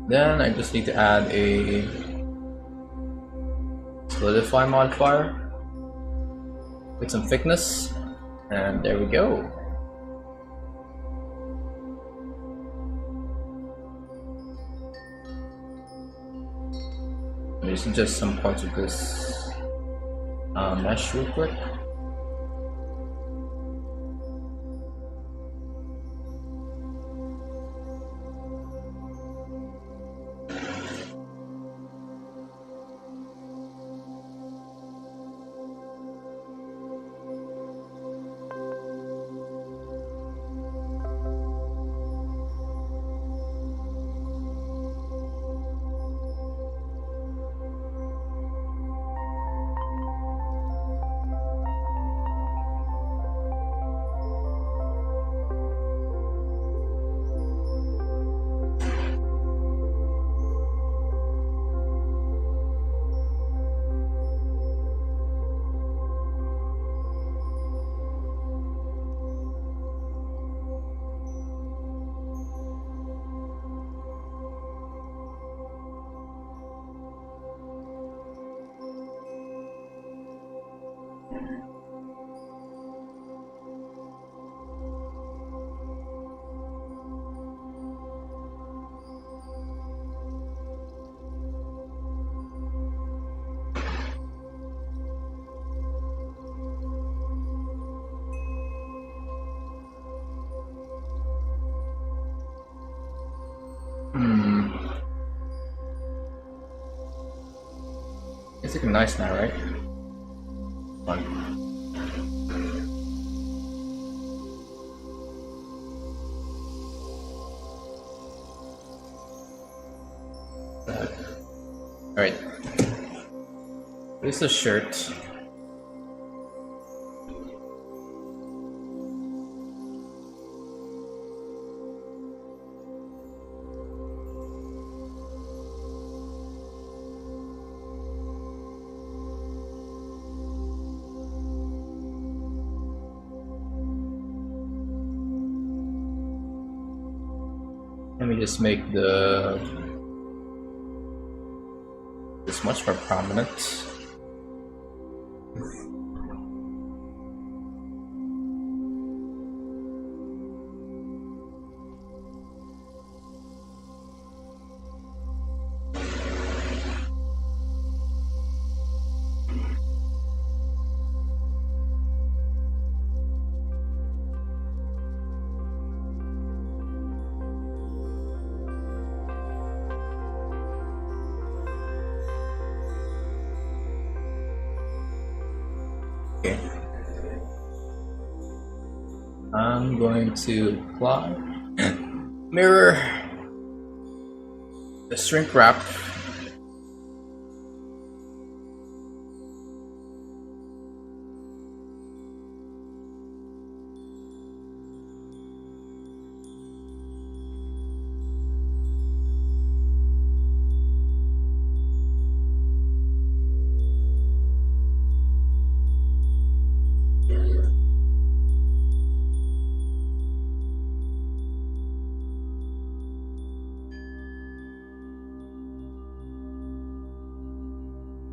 Then I just need to add a solidify modifier with some thickness, and there we go. Let me just adjust some parts of this mesh real quick. It's looking nice now, right? Fun. Alright. This is a shirt. Let me just make this much more prominent. Okay. I'm going to apply mirror the shrink wrap.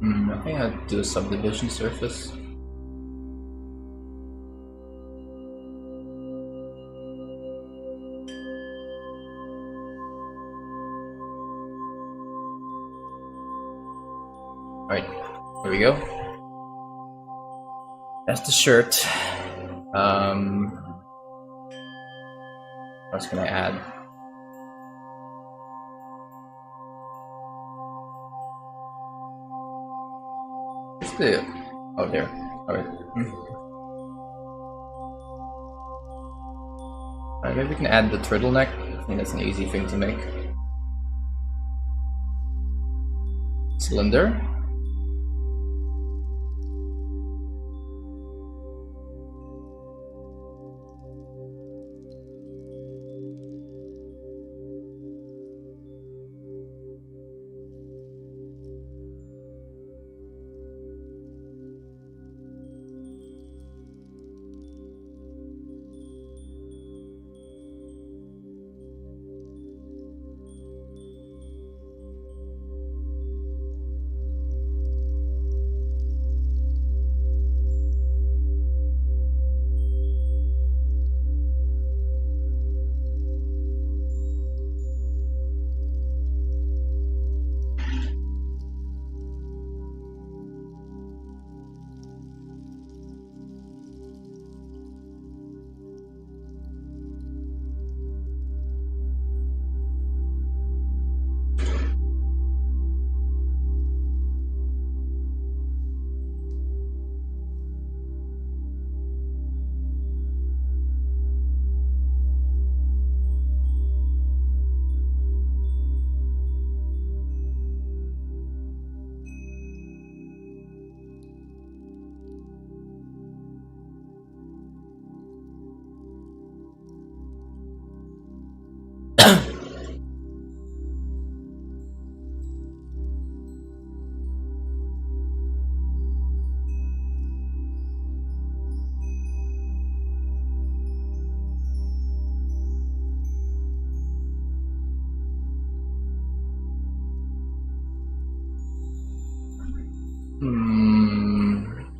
I think I'll do a subdivision surface. Alright, there we go. That's the shirt. What else can I add? Where's the... Oh, there. Alright. Alright, maybe we can add the turtleneck. I think that's an easy thing to make. Cylinder.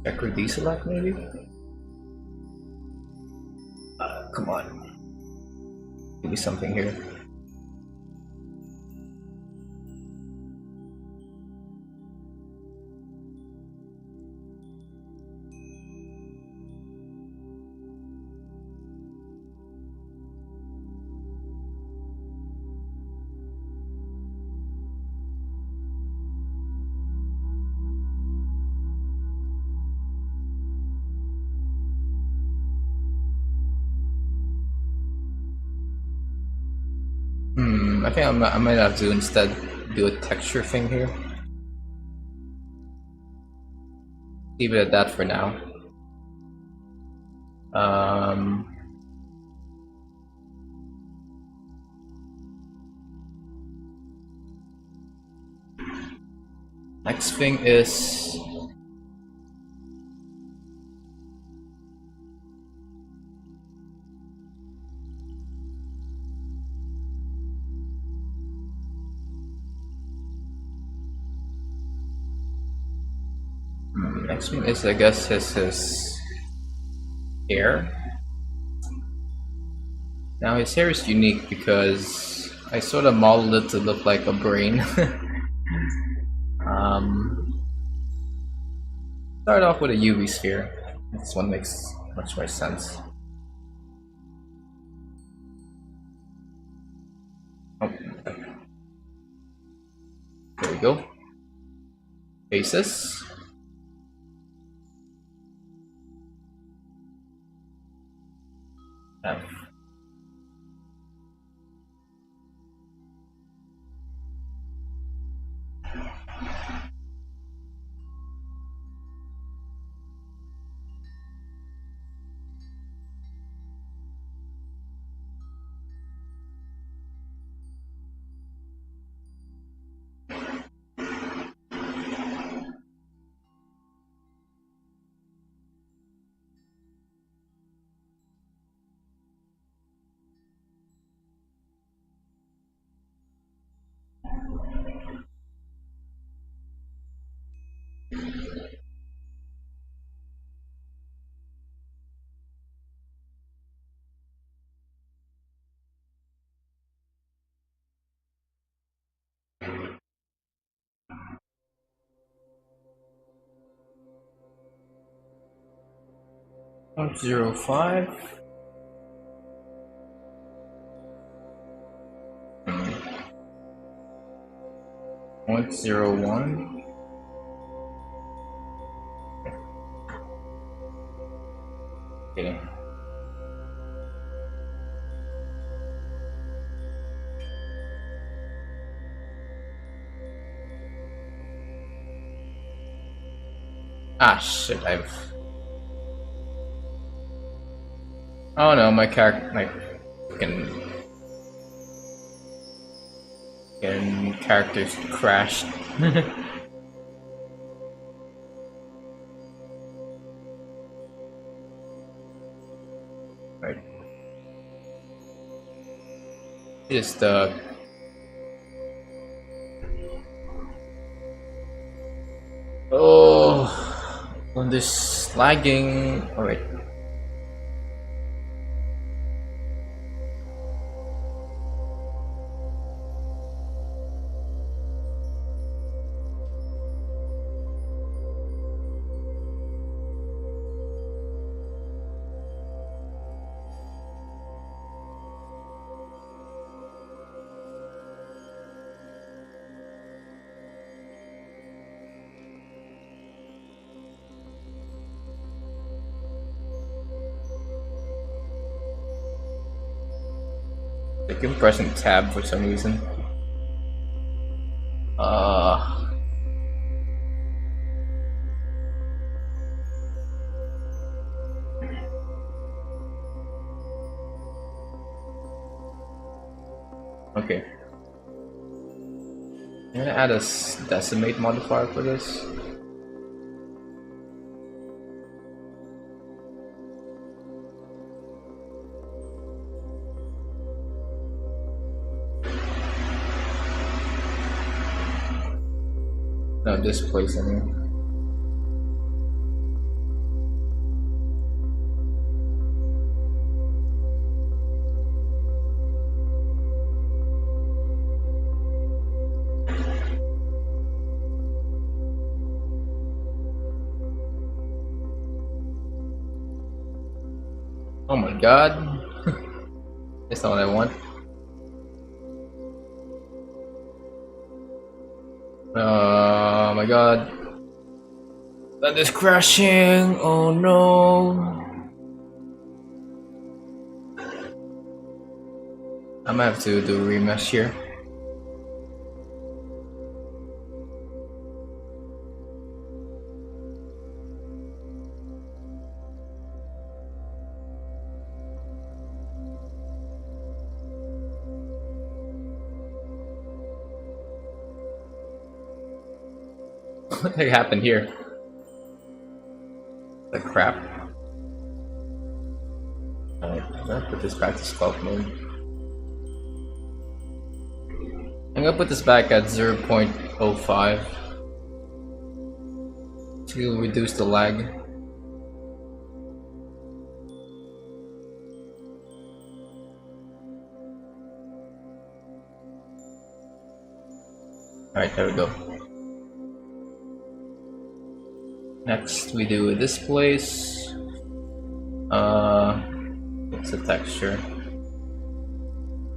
Checker deselect maybe? Come on. Give me something here. I think I might have to instead do a texture thing here. Leave it at that for now. Next thing is I guess his hair. Now his hair is unique because I sort of modeled it to look like a brain. Start off with a UV sphere. This one makes much more sense. Oh. There we go. Faces. F. .05. 0.01. Okay. Ah shit, oh no, my characters crashed. Right. Just oh, on this lagging. All right. I keep pressing tab for some reason. Okay. I'm gonna add a decimate modifier for this. No, this place, I mean. Oh my god. That's not what I want. Oh my god. That is crashing. Oh no. I might have to do a remesh here. What the heck happened here? The crap. Alright, I'm gonna put this back to sculpt mode. I'm gonna put this back at 0.05 to reduce the lag. Alright, there we go. Next we do this place. What's the texture?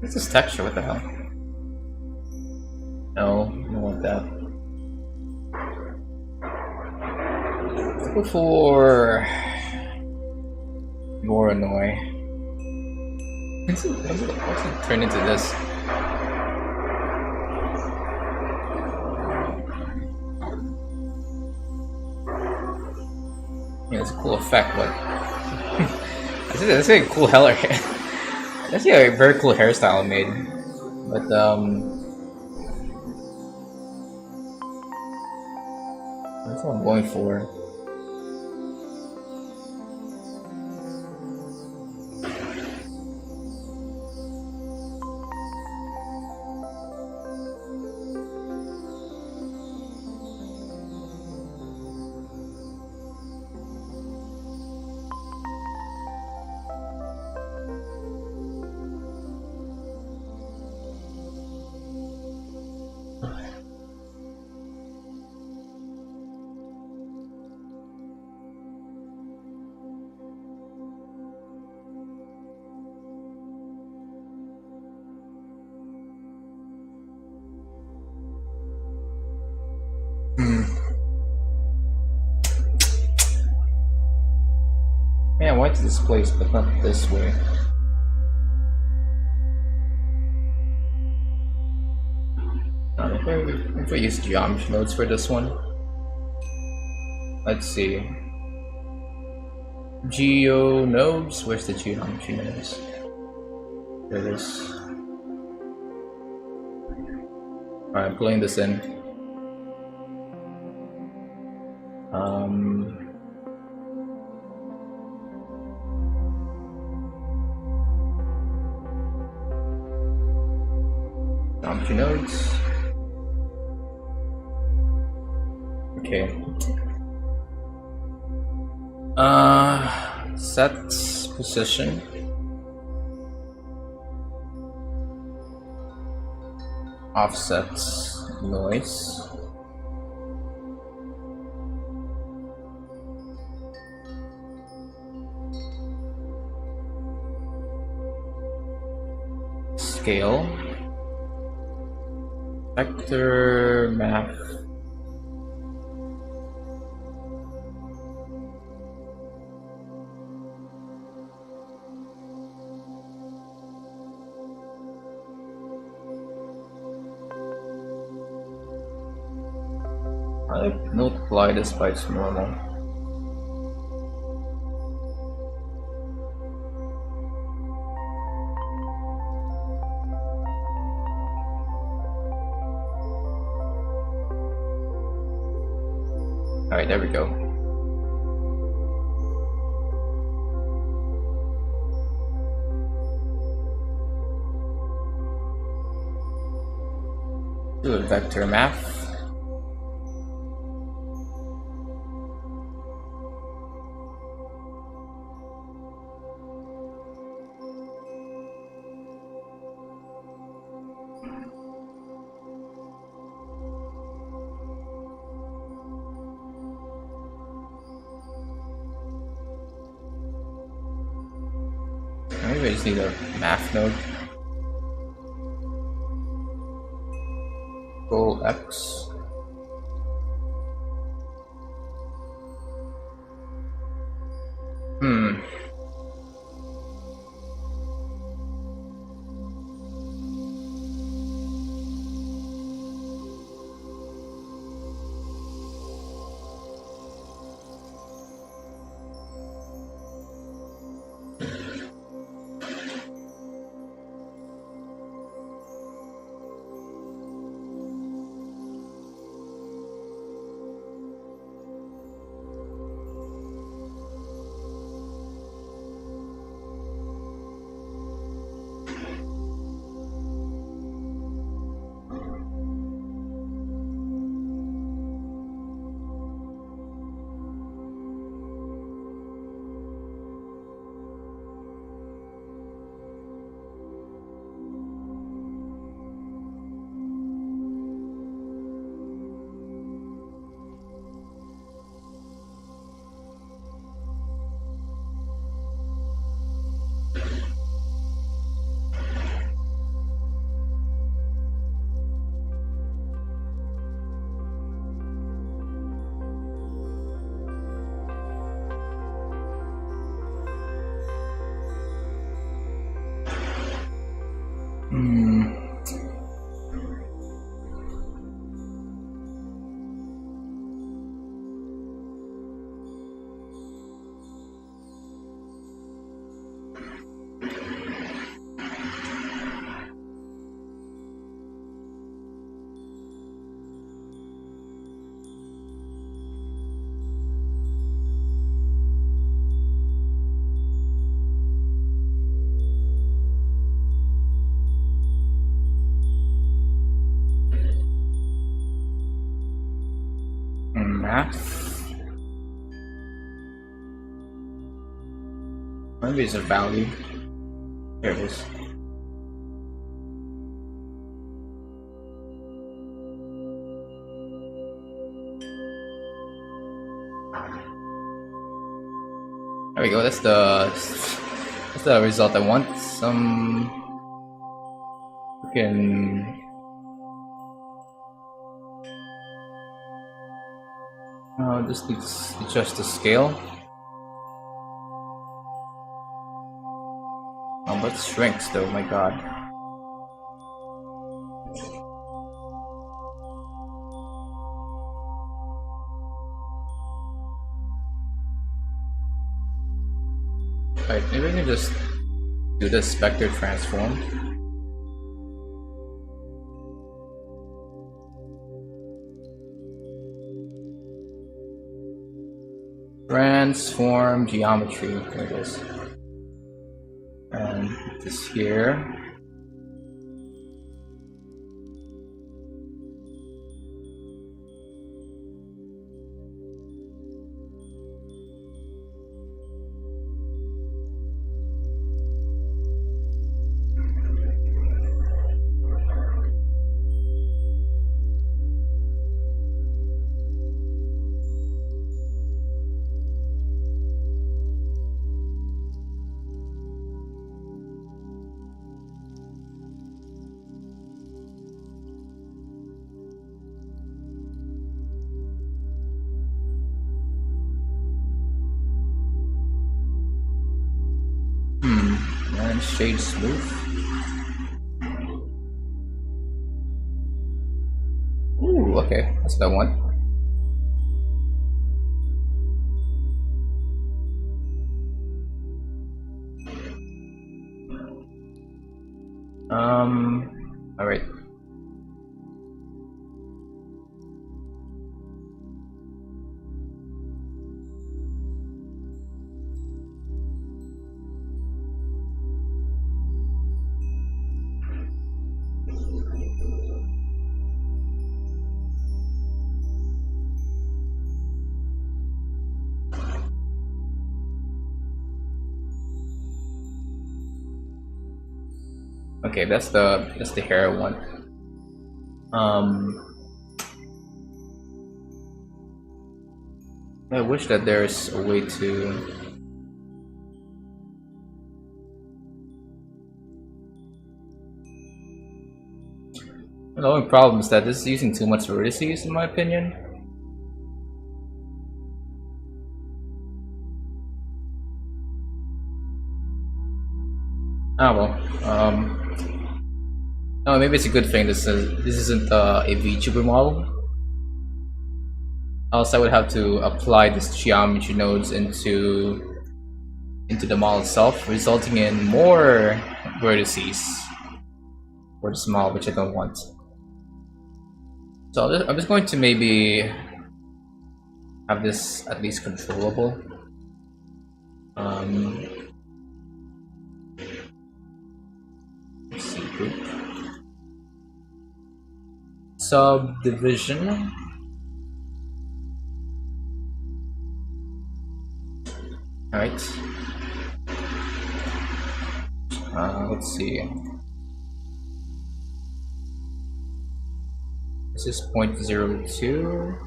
What's this texture? What the hell? No, I don't want that. Let's go for more annoy. What's it turn into this? Yeah, it's a cool effect, but that's a cool hair. That's a very cool hairstyle I made, but that's what I'm going for. Yeah, why to this place, but not this way? If I use geometry nodes for this one. Let's see. Geo nodes? Where's the geometry nodes? There it is. Alright, pulling this in. Geometry nodes. Okay. Set position. Offset noise. Scale. Vector map. I multiply this by its normal. Alright, there we go. Do a vector map. Maybe I just need a math node. Control X. Math. Maybe it's a value. Here it is. There we go. That's the result I want. Some freaking Just need to adjust the scale. Oh, but it shrinks though, my god. Alright, maybe I can just do this vector transform. Transform geometry, there it is. And put this here. And shade smooth. Ooh, okay, that's what I want. Alright. Okay, that's the hair one. I wish that there's a way to the only problem is that this is using too much vertices in my opinion. Ah well. No, maybe it's a good thing this isn't a VTuber model. Else I would have to apply this geometry nodes into the model itself, resulting in more vertices for this model, which I don't want. So I'm just going to maybe have this at least controllable. Let's see, group. Subdivision. Alright. Let's see. This is 0.02.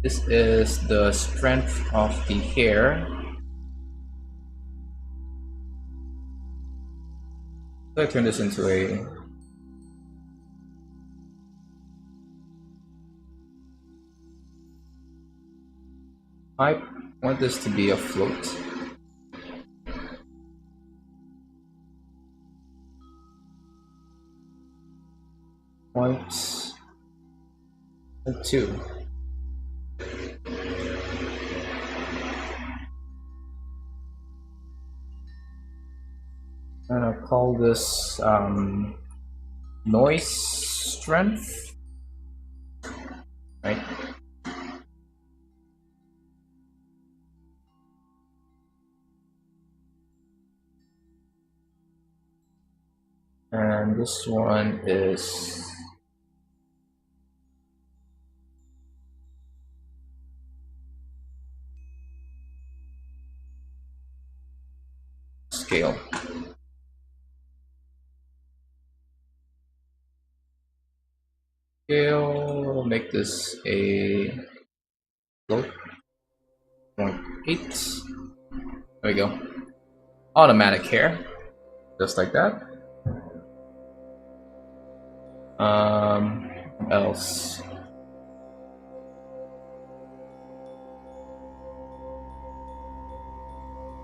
This is the strength of the hair. So I turn this into a I want this to be a float. Point 2. And I'll call this noise strength, right? And this one is scale. We'll make this a float. 0.8. There we go. Automatic hair, just like that. What else?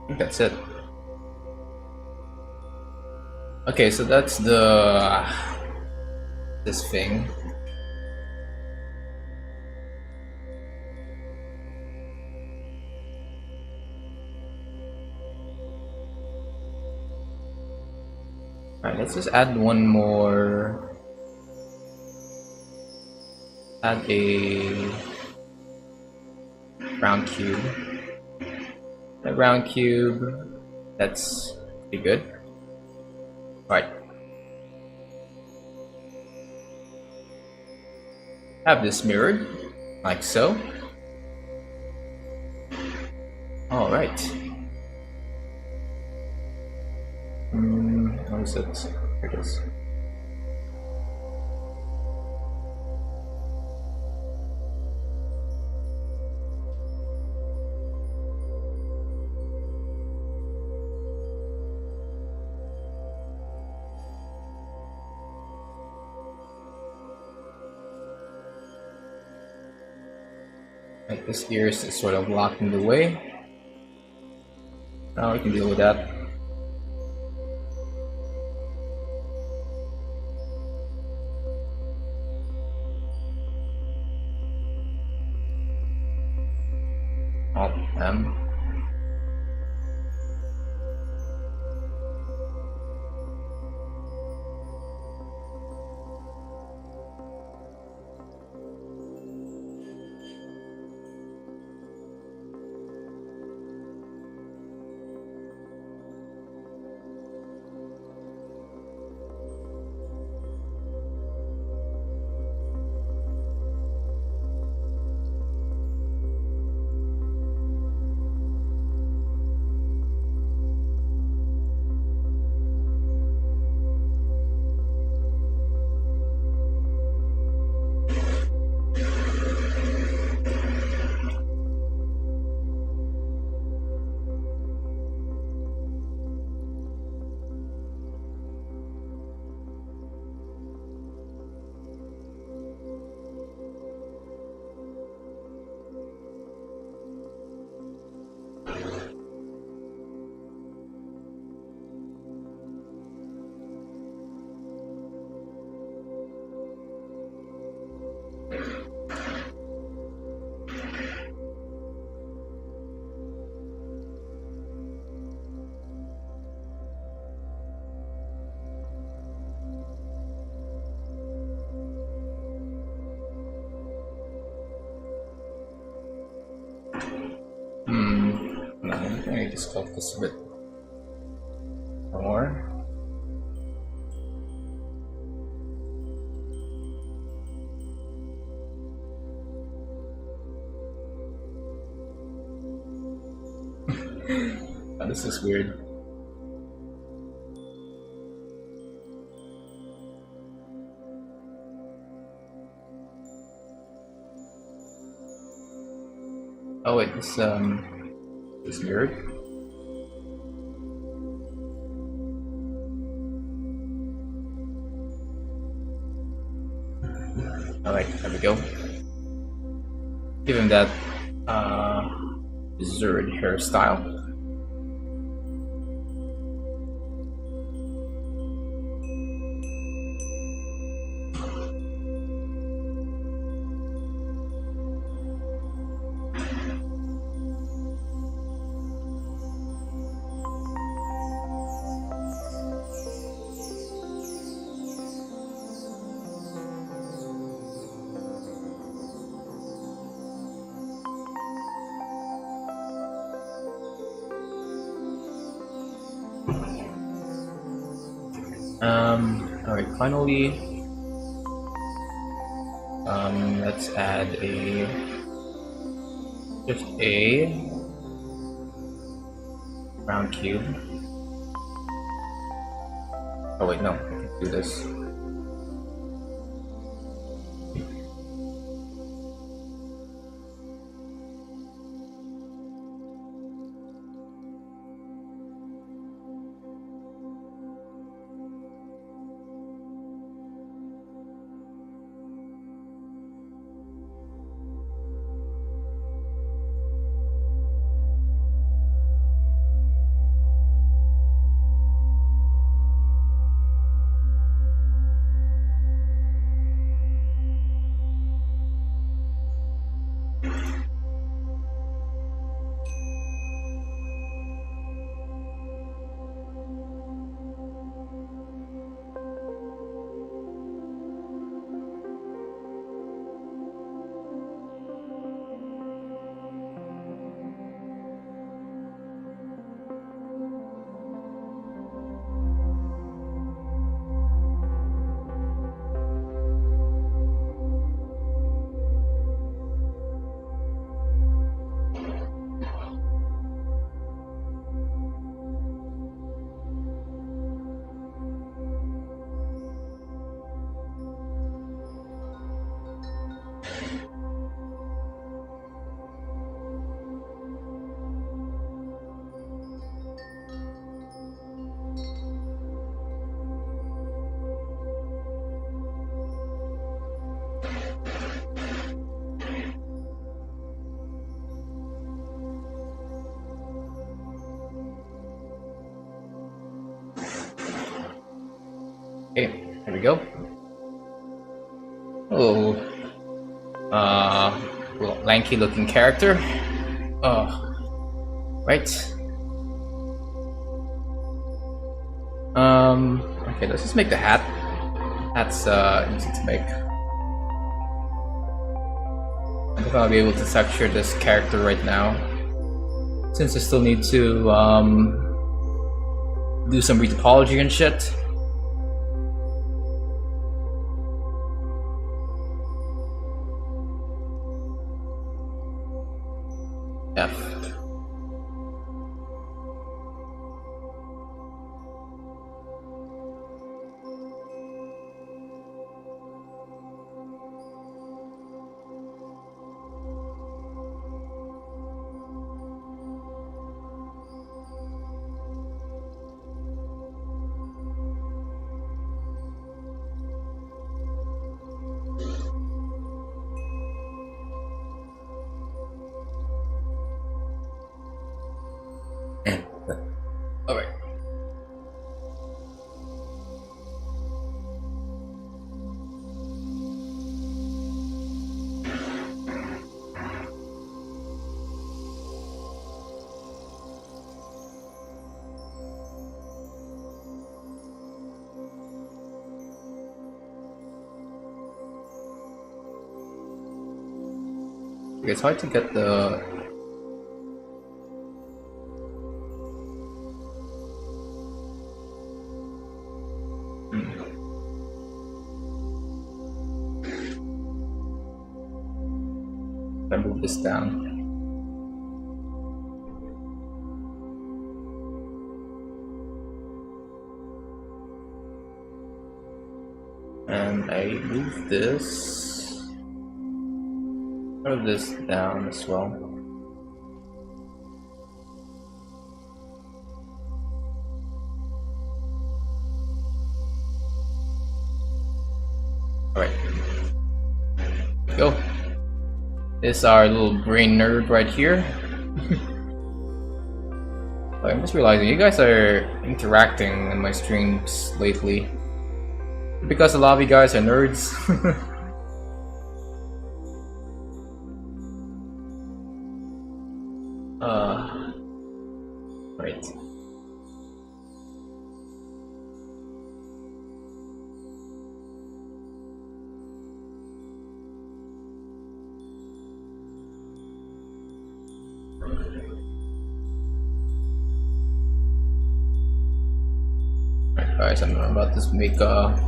I think that's it. Okay, so that's this thing. Alright, let's just add one more. Add a round cube. A round cube. That's pretty good. Alright. Have this mirrored, like so. Alright. What is it? Here it is. Like this ears is sort of blocking the way. Now we can deal with that. Alt M. No, I need to sculpt this a bit more. Oh, this is weird. Oh wait, this weird. Alright, there we go. Give him that Zerd hairstyle. Alright, finally, let's add just a round cube. Oh wait, no, I can do this. Okay, here we go. Oh, little lanky looking character. Oh, right. Okay, let's just make the hat. Hat's easy to make. I think I'll be able to texture this character right now, since I still need to do some retopology and shit. F. Alright. It's hard to get the I move this down. And I move this, move this down as well. Alright. Go. This is our little brain nerd right here. I'm just realizing you guys are interacting in my streams lately. Because a lot of you guys are nerds. Right. Alright guys, I'm about to make a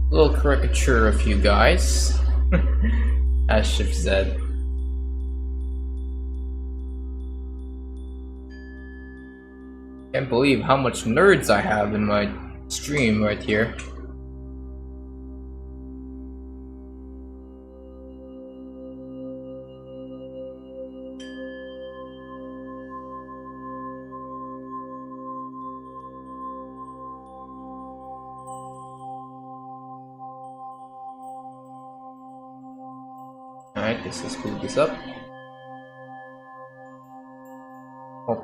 little caricature of you guys. As Shift Z. Can't believe how much nerds I have in my stream right here. Alright, let's just speed this up. Oh.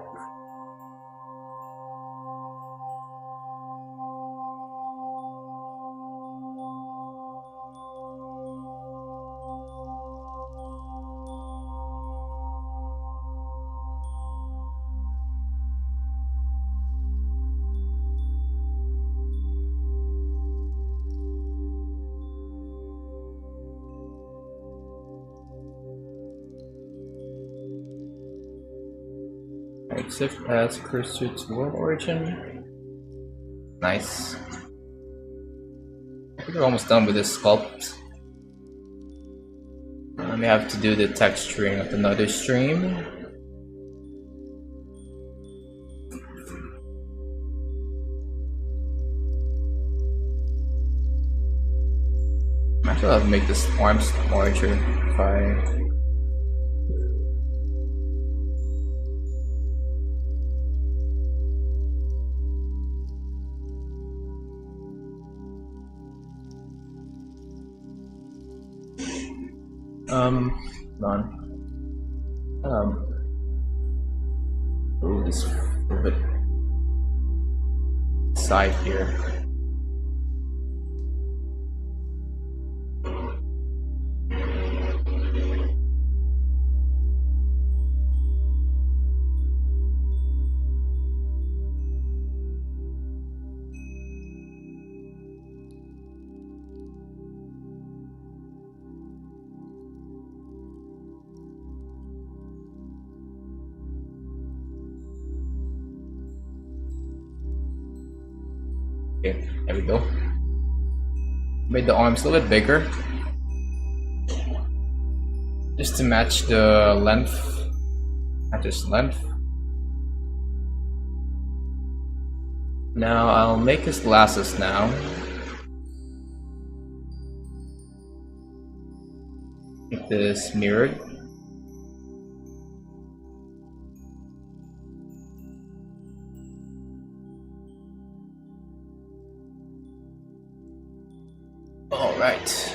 Alright, shift as cursor to world origin. Nice. I think we're almost done with this sculpt. I may have to do the texturing of another stream. Actually, I'll make this arms larger if I. None. Oh, this bit side here. Okay, there we go. Made the arms a little bit bigger, just to match the length. Not just length. Now I'll make his glasses now. Make this mirrored. All right.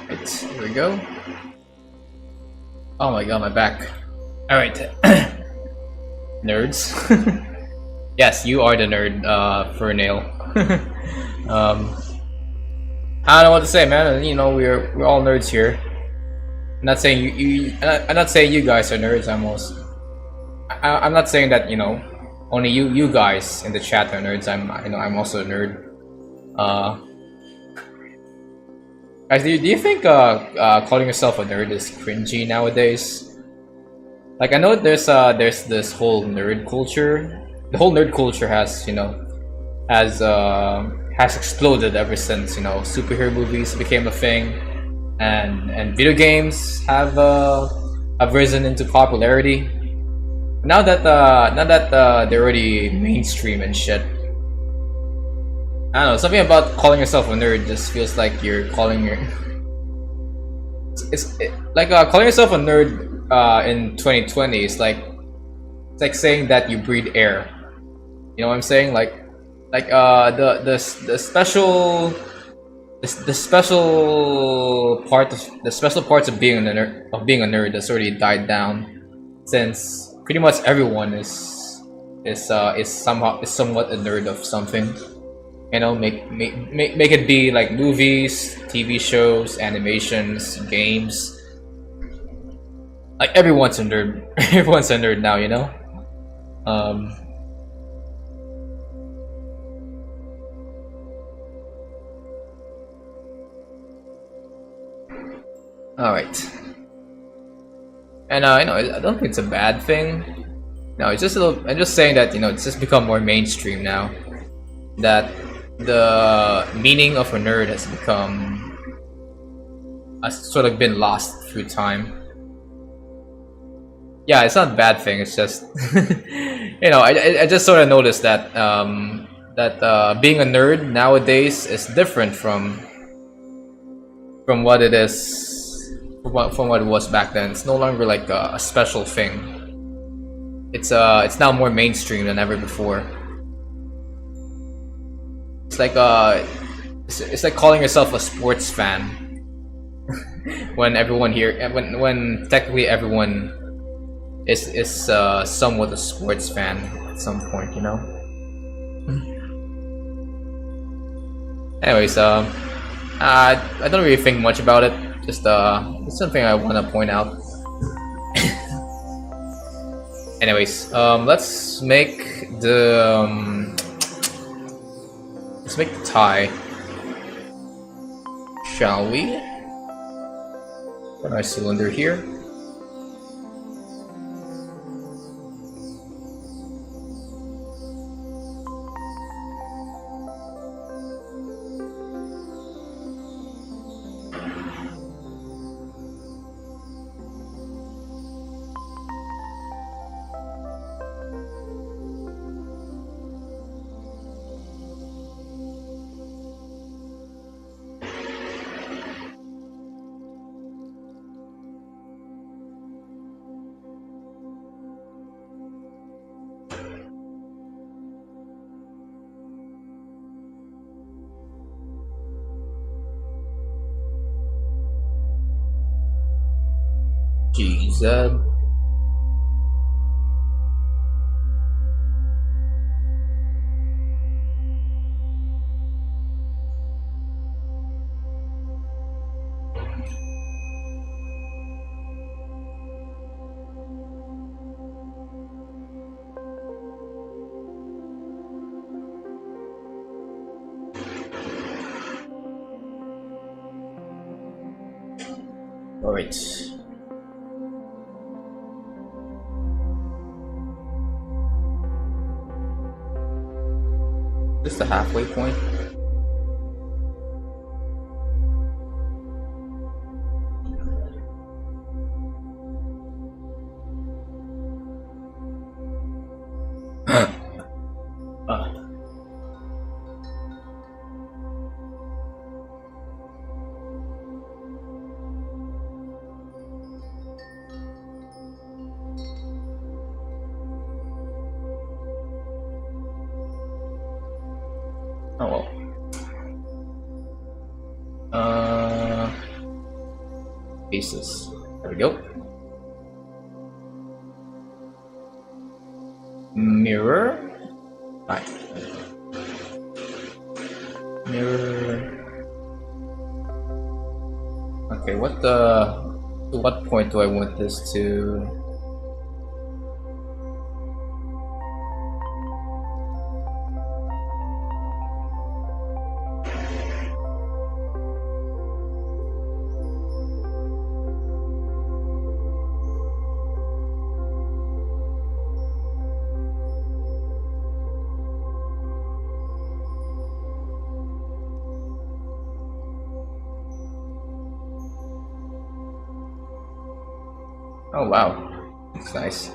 Right, here we go. Oh my god, my back. Alright. Nerds. Yes, you are the nerd, for nail. I don't know what to say, man. You know, we're all nerds here. I'm not saying I'm not saying you guys are nerds. I'm not saying that, you know, only you guys in the chat are nerds. I'm also a nerd. Guys, do you think calling yourself a nerd is cringy nowadays? Like I know there's this whole nerd culture. The whole nerd culture has has exploded ever since superhero movies became a thing, and video games have risen into popularity. Now that they're already mainstream and shit. I don't know, something about calling yourself a nerd just feels like you're calling your like calling yourself a nerd in 2020 is like it's like saying that you breathe air. You know what I'm saying? Like the special the special parts of being a nerd has already died down since pretty much everyone is somewhat a nerd of something. Make it be like movies, TV shows, animations, games. Like everyone's a nerd. Everyone's a nerd now, you know. Um, all right, and I don't think it's a bad thing. No, it's just a little. I'm just saying that it's just become more mainstream now. That the meaning of a nerd has sort of been lost through time. Yeah, it's not a bad thing. It's just I just sort of noticed that being a nerd nowadays is different from what it is from what it was back then. It's no longer like a special thing. It's now more mainstream than ever before. It's like it's like calling yourself a sports fan when everyone here when technically everyone is somewhat a sports fan at some point, Anyways, I don't really think much about it. Just it's something I want to point out. Anyways, let's make the let's make the tie, shall we? Put our cylinder here. GZ. All right. Just the halfway point. Oh well. Pieces. There we go. Mirror. Right. Mirror. Okay, to what point do I want this to? Oh wow, that's nice.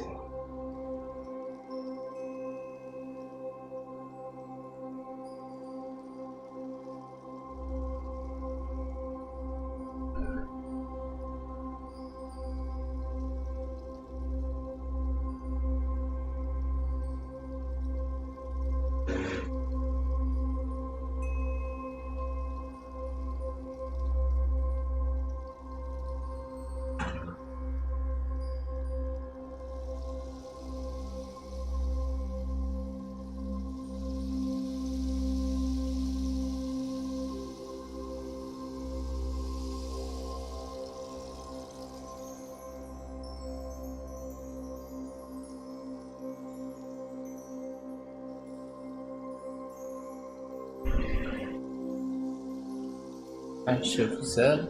I shift Z.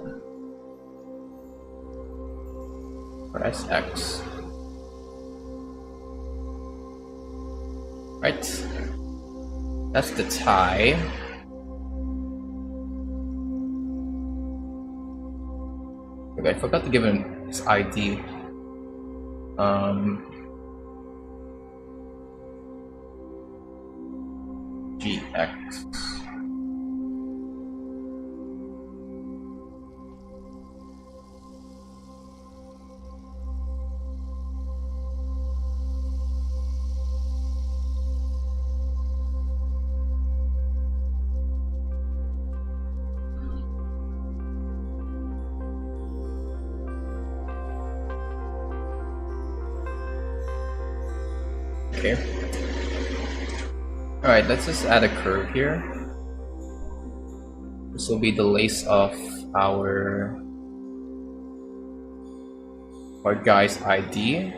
Press X. Right. That's the tie. Okay, I forgot to give him his ID. GX. Okay. Alright, let's just add a curve here. This will be the lace of our guy's ID.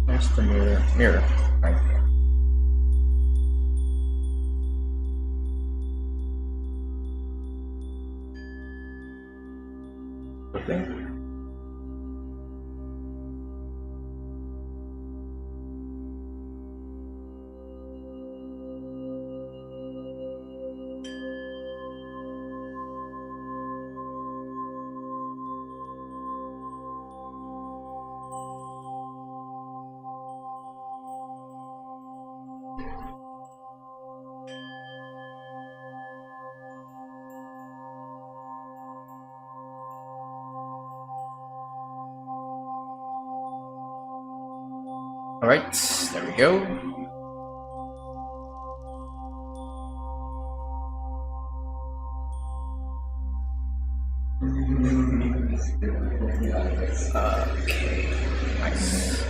There's the mirror. Right. Okay. Alright, there we go. Okay, nice.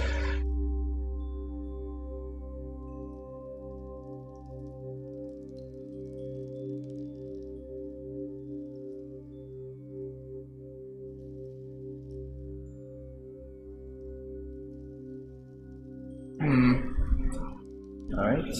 Alright.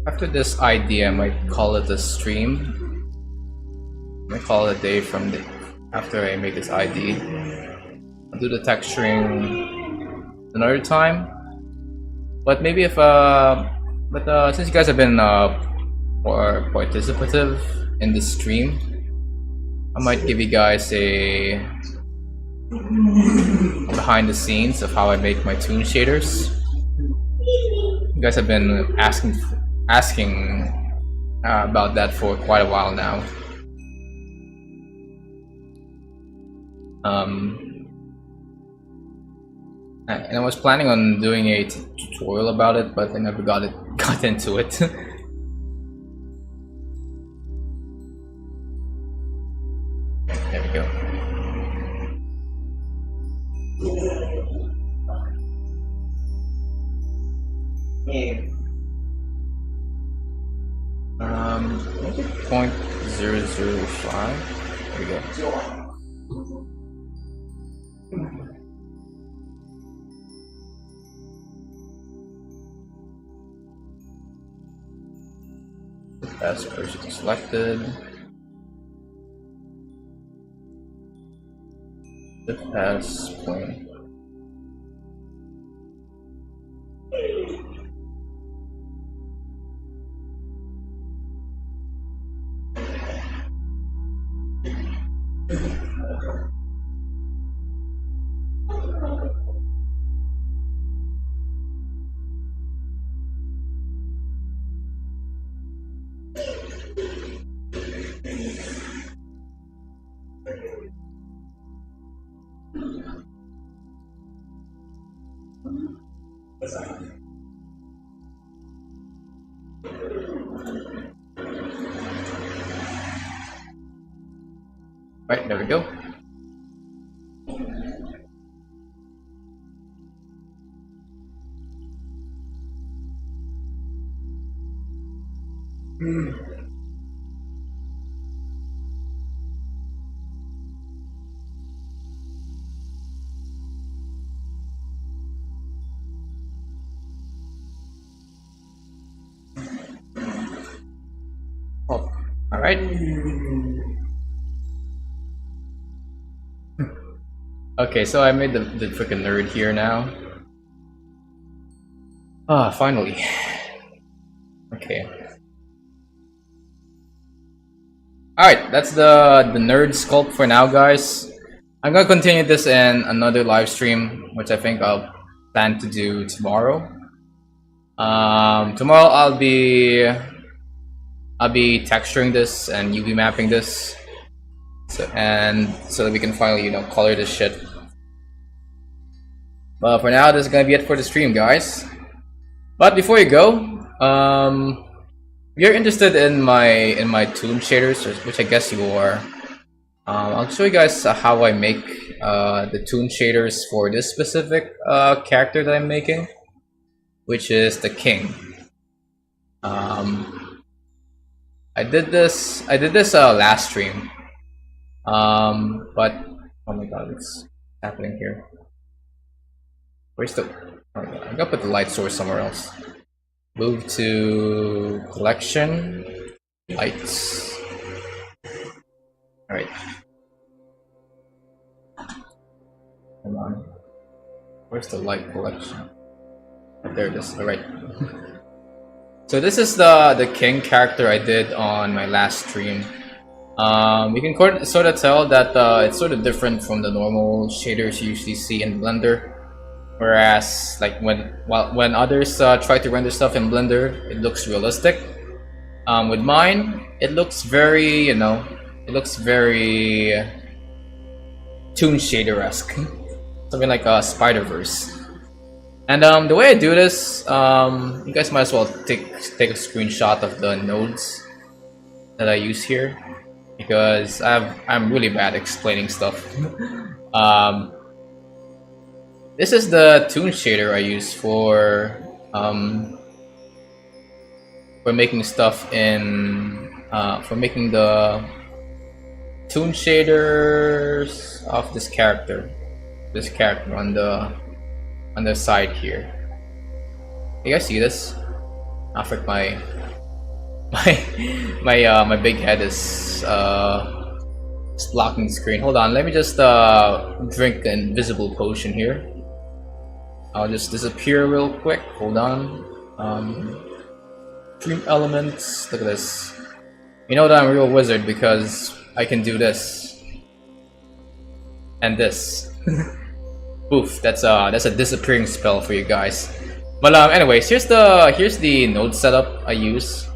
After this idea, I might call it a stream. I might call it a day from after I make this ID. I'll do the texturing another time. But maybe if since you guys have been more participative in this stream, I might give you guys a behind the scenes of how I make my toon shaders. You guys have been asking about that for quite a while now. And I was planning on doing a tutorial about it, but I never got into it. There we go. Maybe 0.005. There we go. As person selected. The pass point. Right, there we go. Oh, all right. Okay, so I made the freaking nerd here now. Ah, finally. Okay. Alright, that's the nerd sculpt for now, guys. I'm gonna continue this in another live stream, which I think I'll plan to do tomorrow. Tomorrow I'll be texturing this and UV mapping this, so that we can finally, you know, color this shit. But for now, this is gonna be it for the stream, guys. But before you go, if you're interested in my toon shaders, which I guess you are, I'll show you guys how I make the toon shaders for this specific character that I'm making, which is the king. I did this last stream, but oh my god, what's happening here? Where's the? Oh my god, I gotta put the light source somewhere else. Move to collection, lights. All right. Come on. Where's the light collection? Oh, there it is. All right. So this is the king character I did on my last stream. You can sort of tell that it's sort of different from the normal shaders you usually see in Blender. Whereas, like when others try to render stuff in Blender, it looks realistic. With mine, it looks very, you know, it looks very toon shader-esque, something like a Spider-Verse. And the way I do this, you guys might as well take a screenshot of the nodes that I use here, because I'm really bad at explaining stuff. This is the toon shader I use for making stuff in for making the toon shaders of this character on the side here. You guys see this? I think my big head is blocking the screen. Hold on, let me just drink an invisible potion here. I'll just disappear real quick. Hold on. Dream elements. Look at this. You know that I'm a real wizard because I can do this and this. Oof, that's a disappearing spell for you guys. But anyways, here's the node setup I use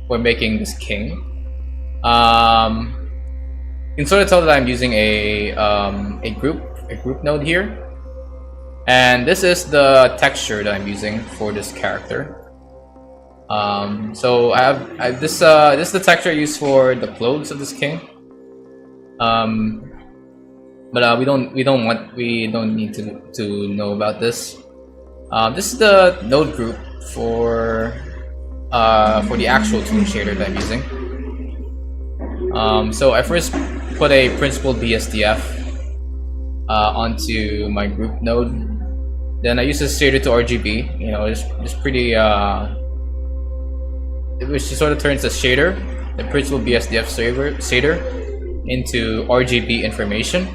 for making this king. You can sort of tell that I'm using a group node here. And this is the texture that I'm using for this character. So I have this is the texture I use for the clothes of this king. But we don't need to know about this. This is the node group for for the actual toon shader that I'm using. So I first put a principled BSDF onto my group node. Then I use this shader to RGB. You know, it's pretty which sort of turns the shader, the principled BSDF shader, into RGB information.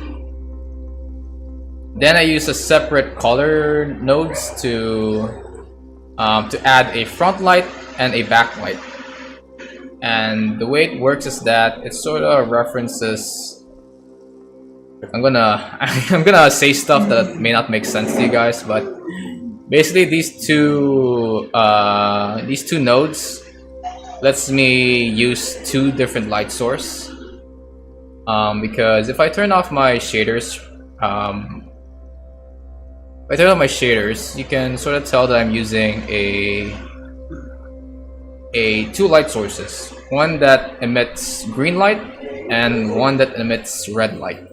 Then I use a separate color nodes to add a front light and a back light. And the way it works is that it sort of references. I'm gonna say stuff that may not make sense to you guys, but basically these two nodes lets me use two different light source. Because if I turn off my shaders, you can sort of tell that I'm using two light sources. One that emits green light and one that emits red light.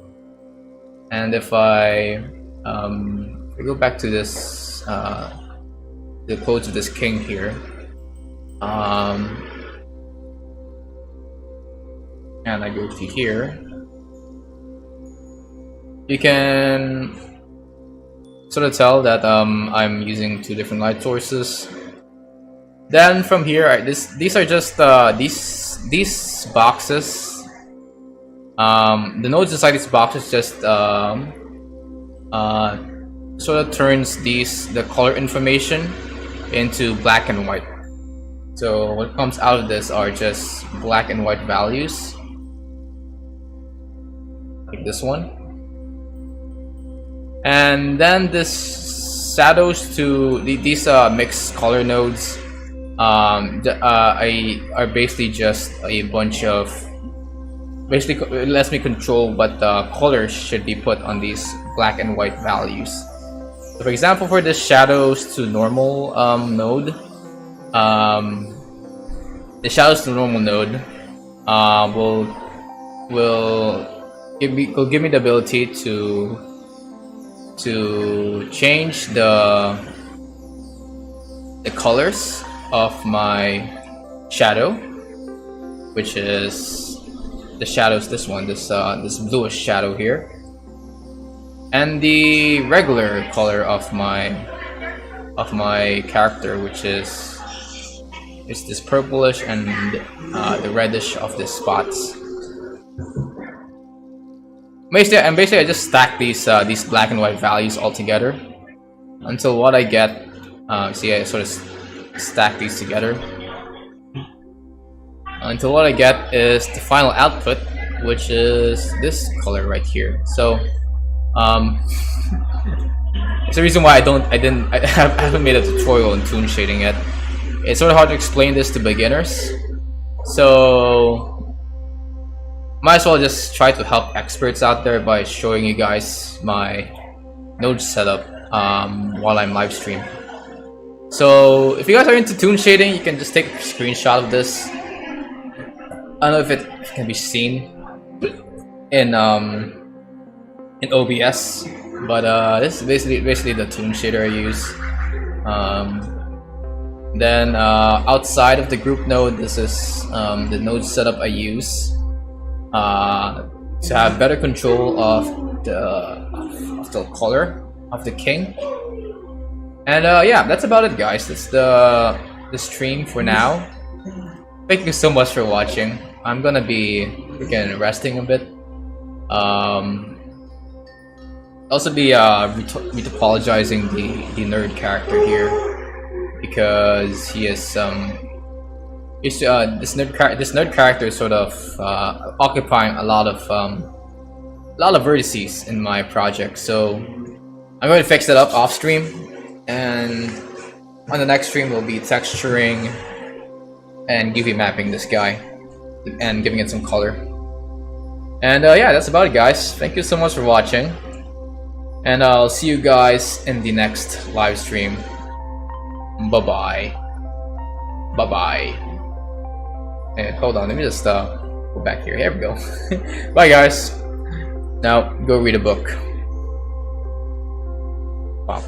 And if I go back to this, the pose of this king here, and I go to here, you can sort of tell that I'm using two different light sources. Then from here, these are just these boxes. The nodes inside these boxes just sort of turns the color information into black and white. So what comes out of this are just black and white values, like this one. And then this shadows to these mixed color nodes are basically just a bunch of, basically it lets me control what colors should be put on these black and white values. So for example, for this shadows to normal node, the shadows to normal node will give me the ability to change the colors of my shadow, which is the shadows, this one, this bluish shadow here, and the regular color of my character, which is this purplish and the reddish of the spots. Basically I just stack these black and white values all together until what I get. See, I sort of stack these together until what I get is the final output, which is this color right here. So it's the reason why I haven't made a tutorial on toon shading yet. It's sort of hard to explain this to beginners, so might as well just try to help experts out there by showing you guys my node setup while I'm live streaming. So if you guys are into toon shading, you can just take a screenshot of this. I don't know if it can be seen in OBS, but this is basically the toon shader I use. Then outside of the group node, this is the node setup I use to have better control of the color of the king. And yeah, that's about it, guys. That's the stream for now. Thank you so much for watching. I'm gonna be again resting a bit. Also be apologizing the nerd character here, because he is this nerd character is sort of occupying a lot of vertices in my project. So I'm going to fix that up off stream, and on the next stream we'll be texturing and UV mapping this guy and giving it some color. And yeah, that's about it, guys. Thank you so much for watching, and I'll see you guys in the next live stream. Bye bye. Bye bye. And hold on, let me just go back here. Here we go. Bye, guys. Now go read a book. Wow.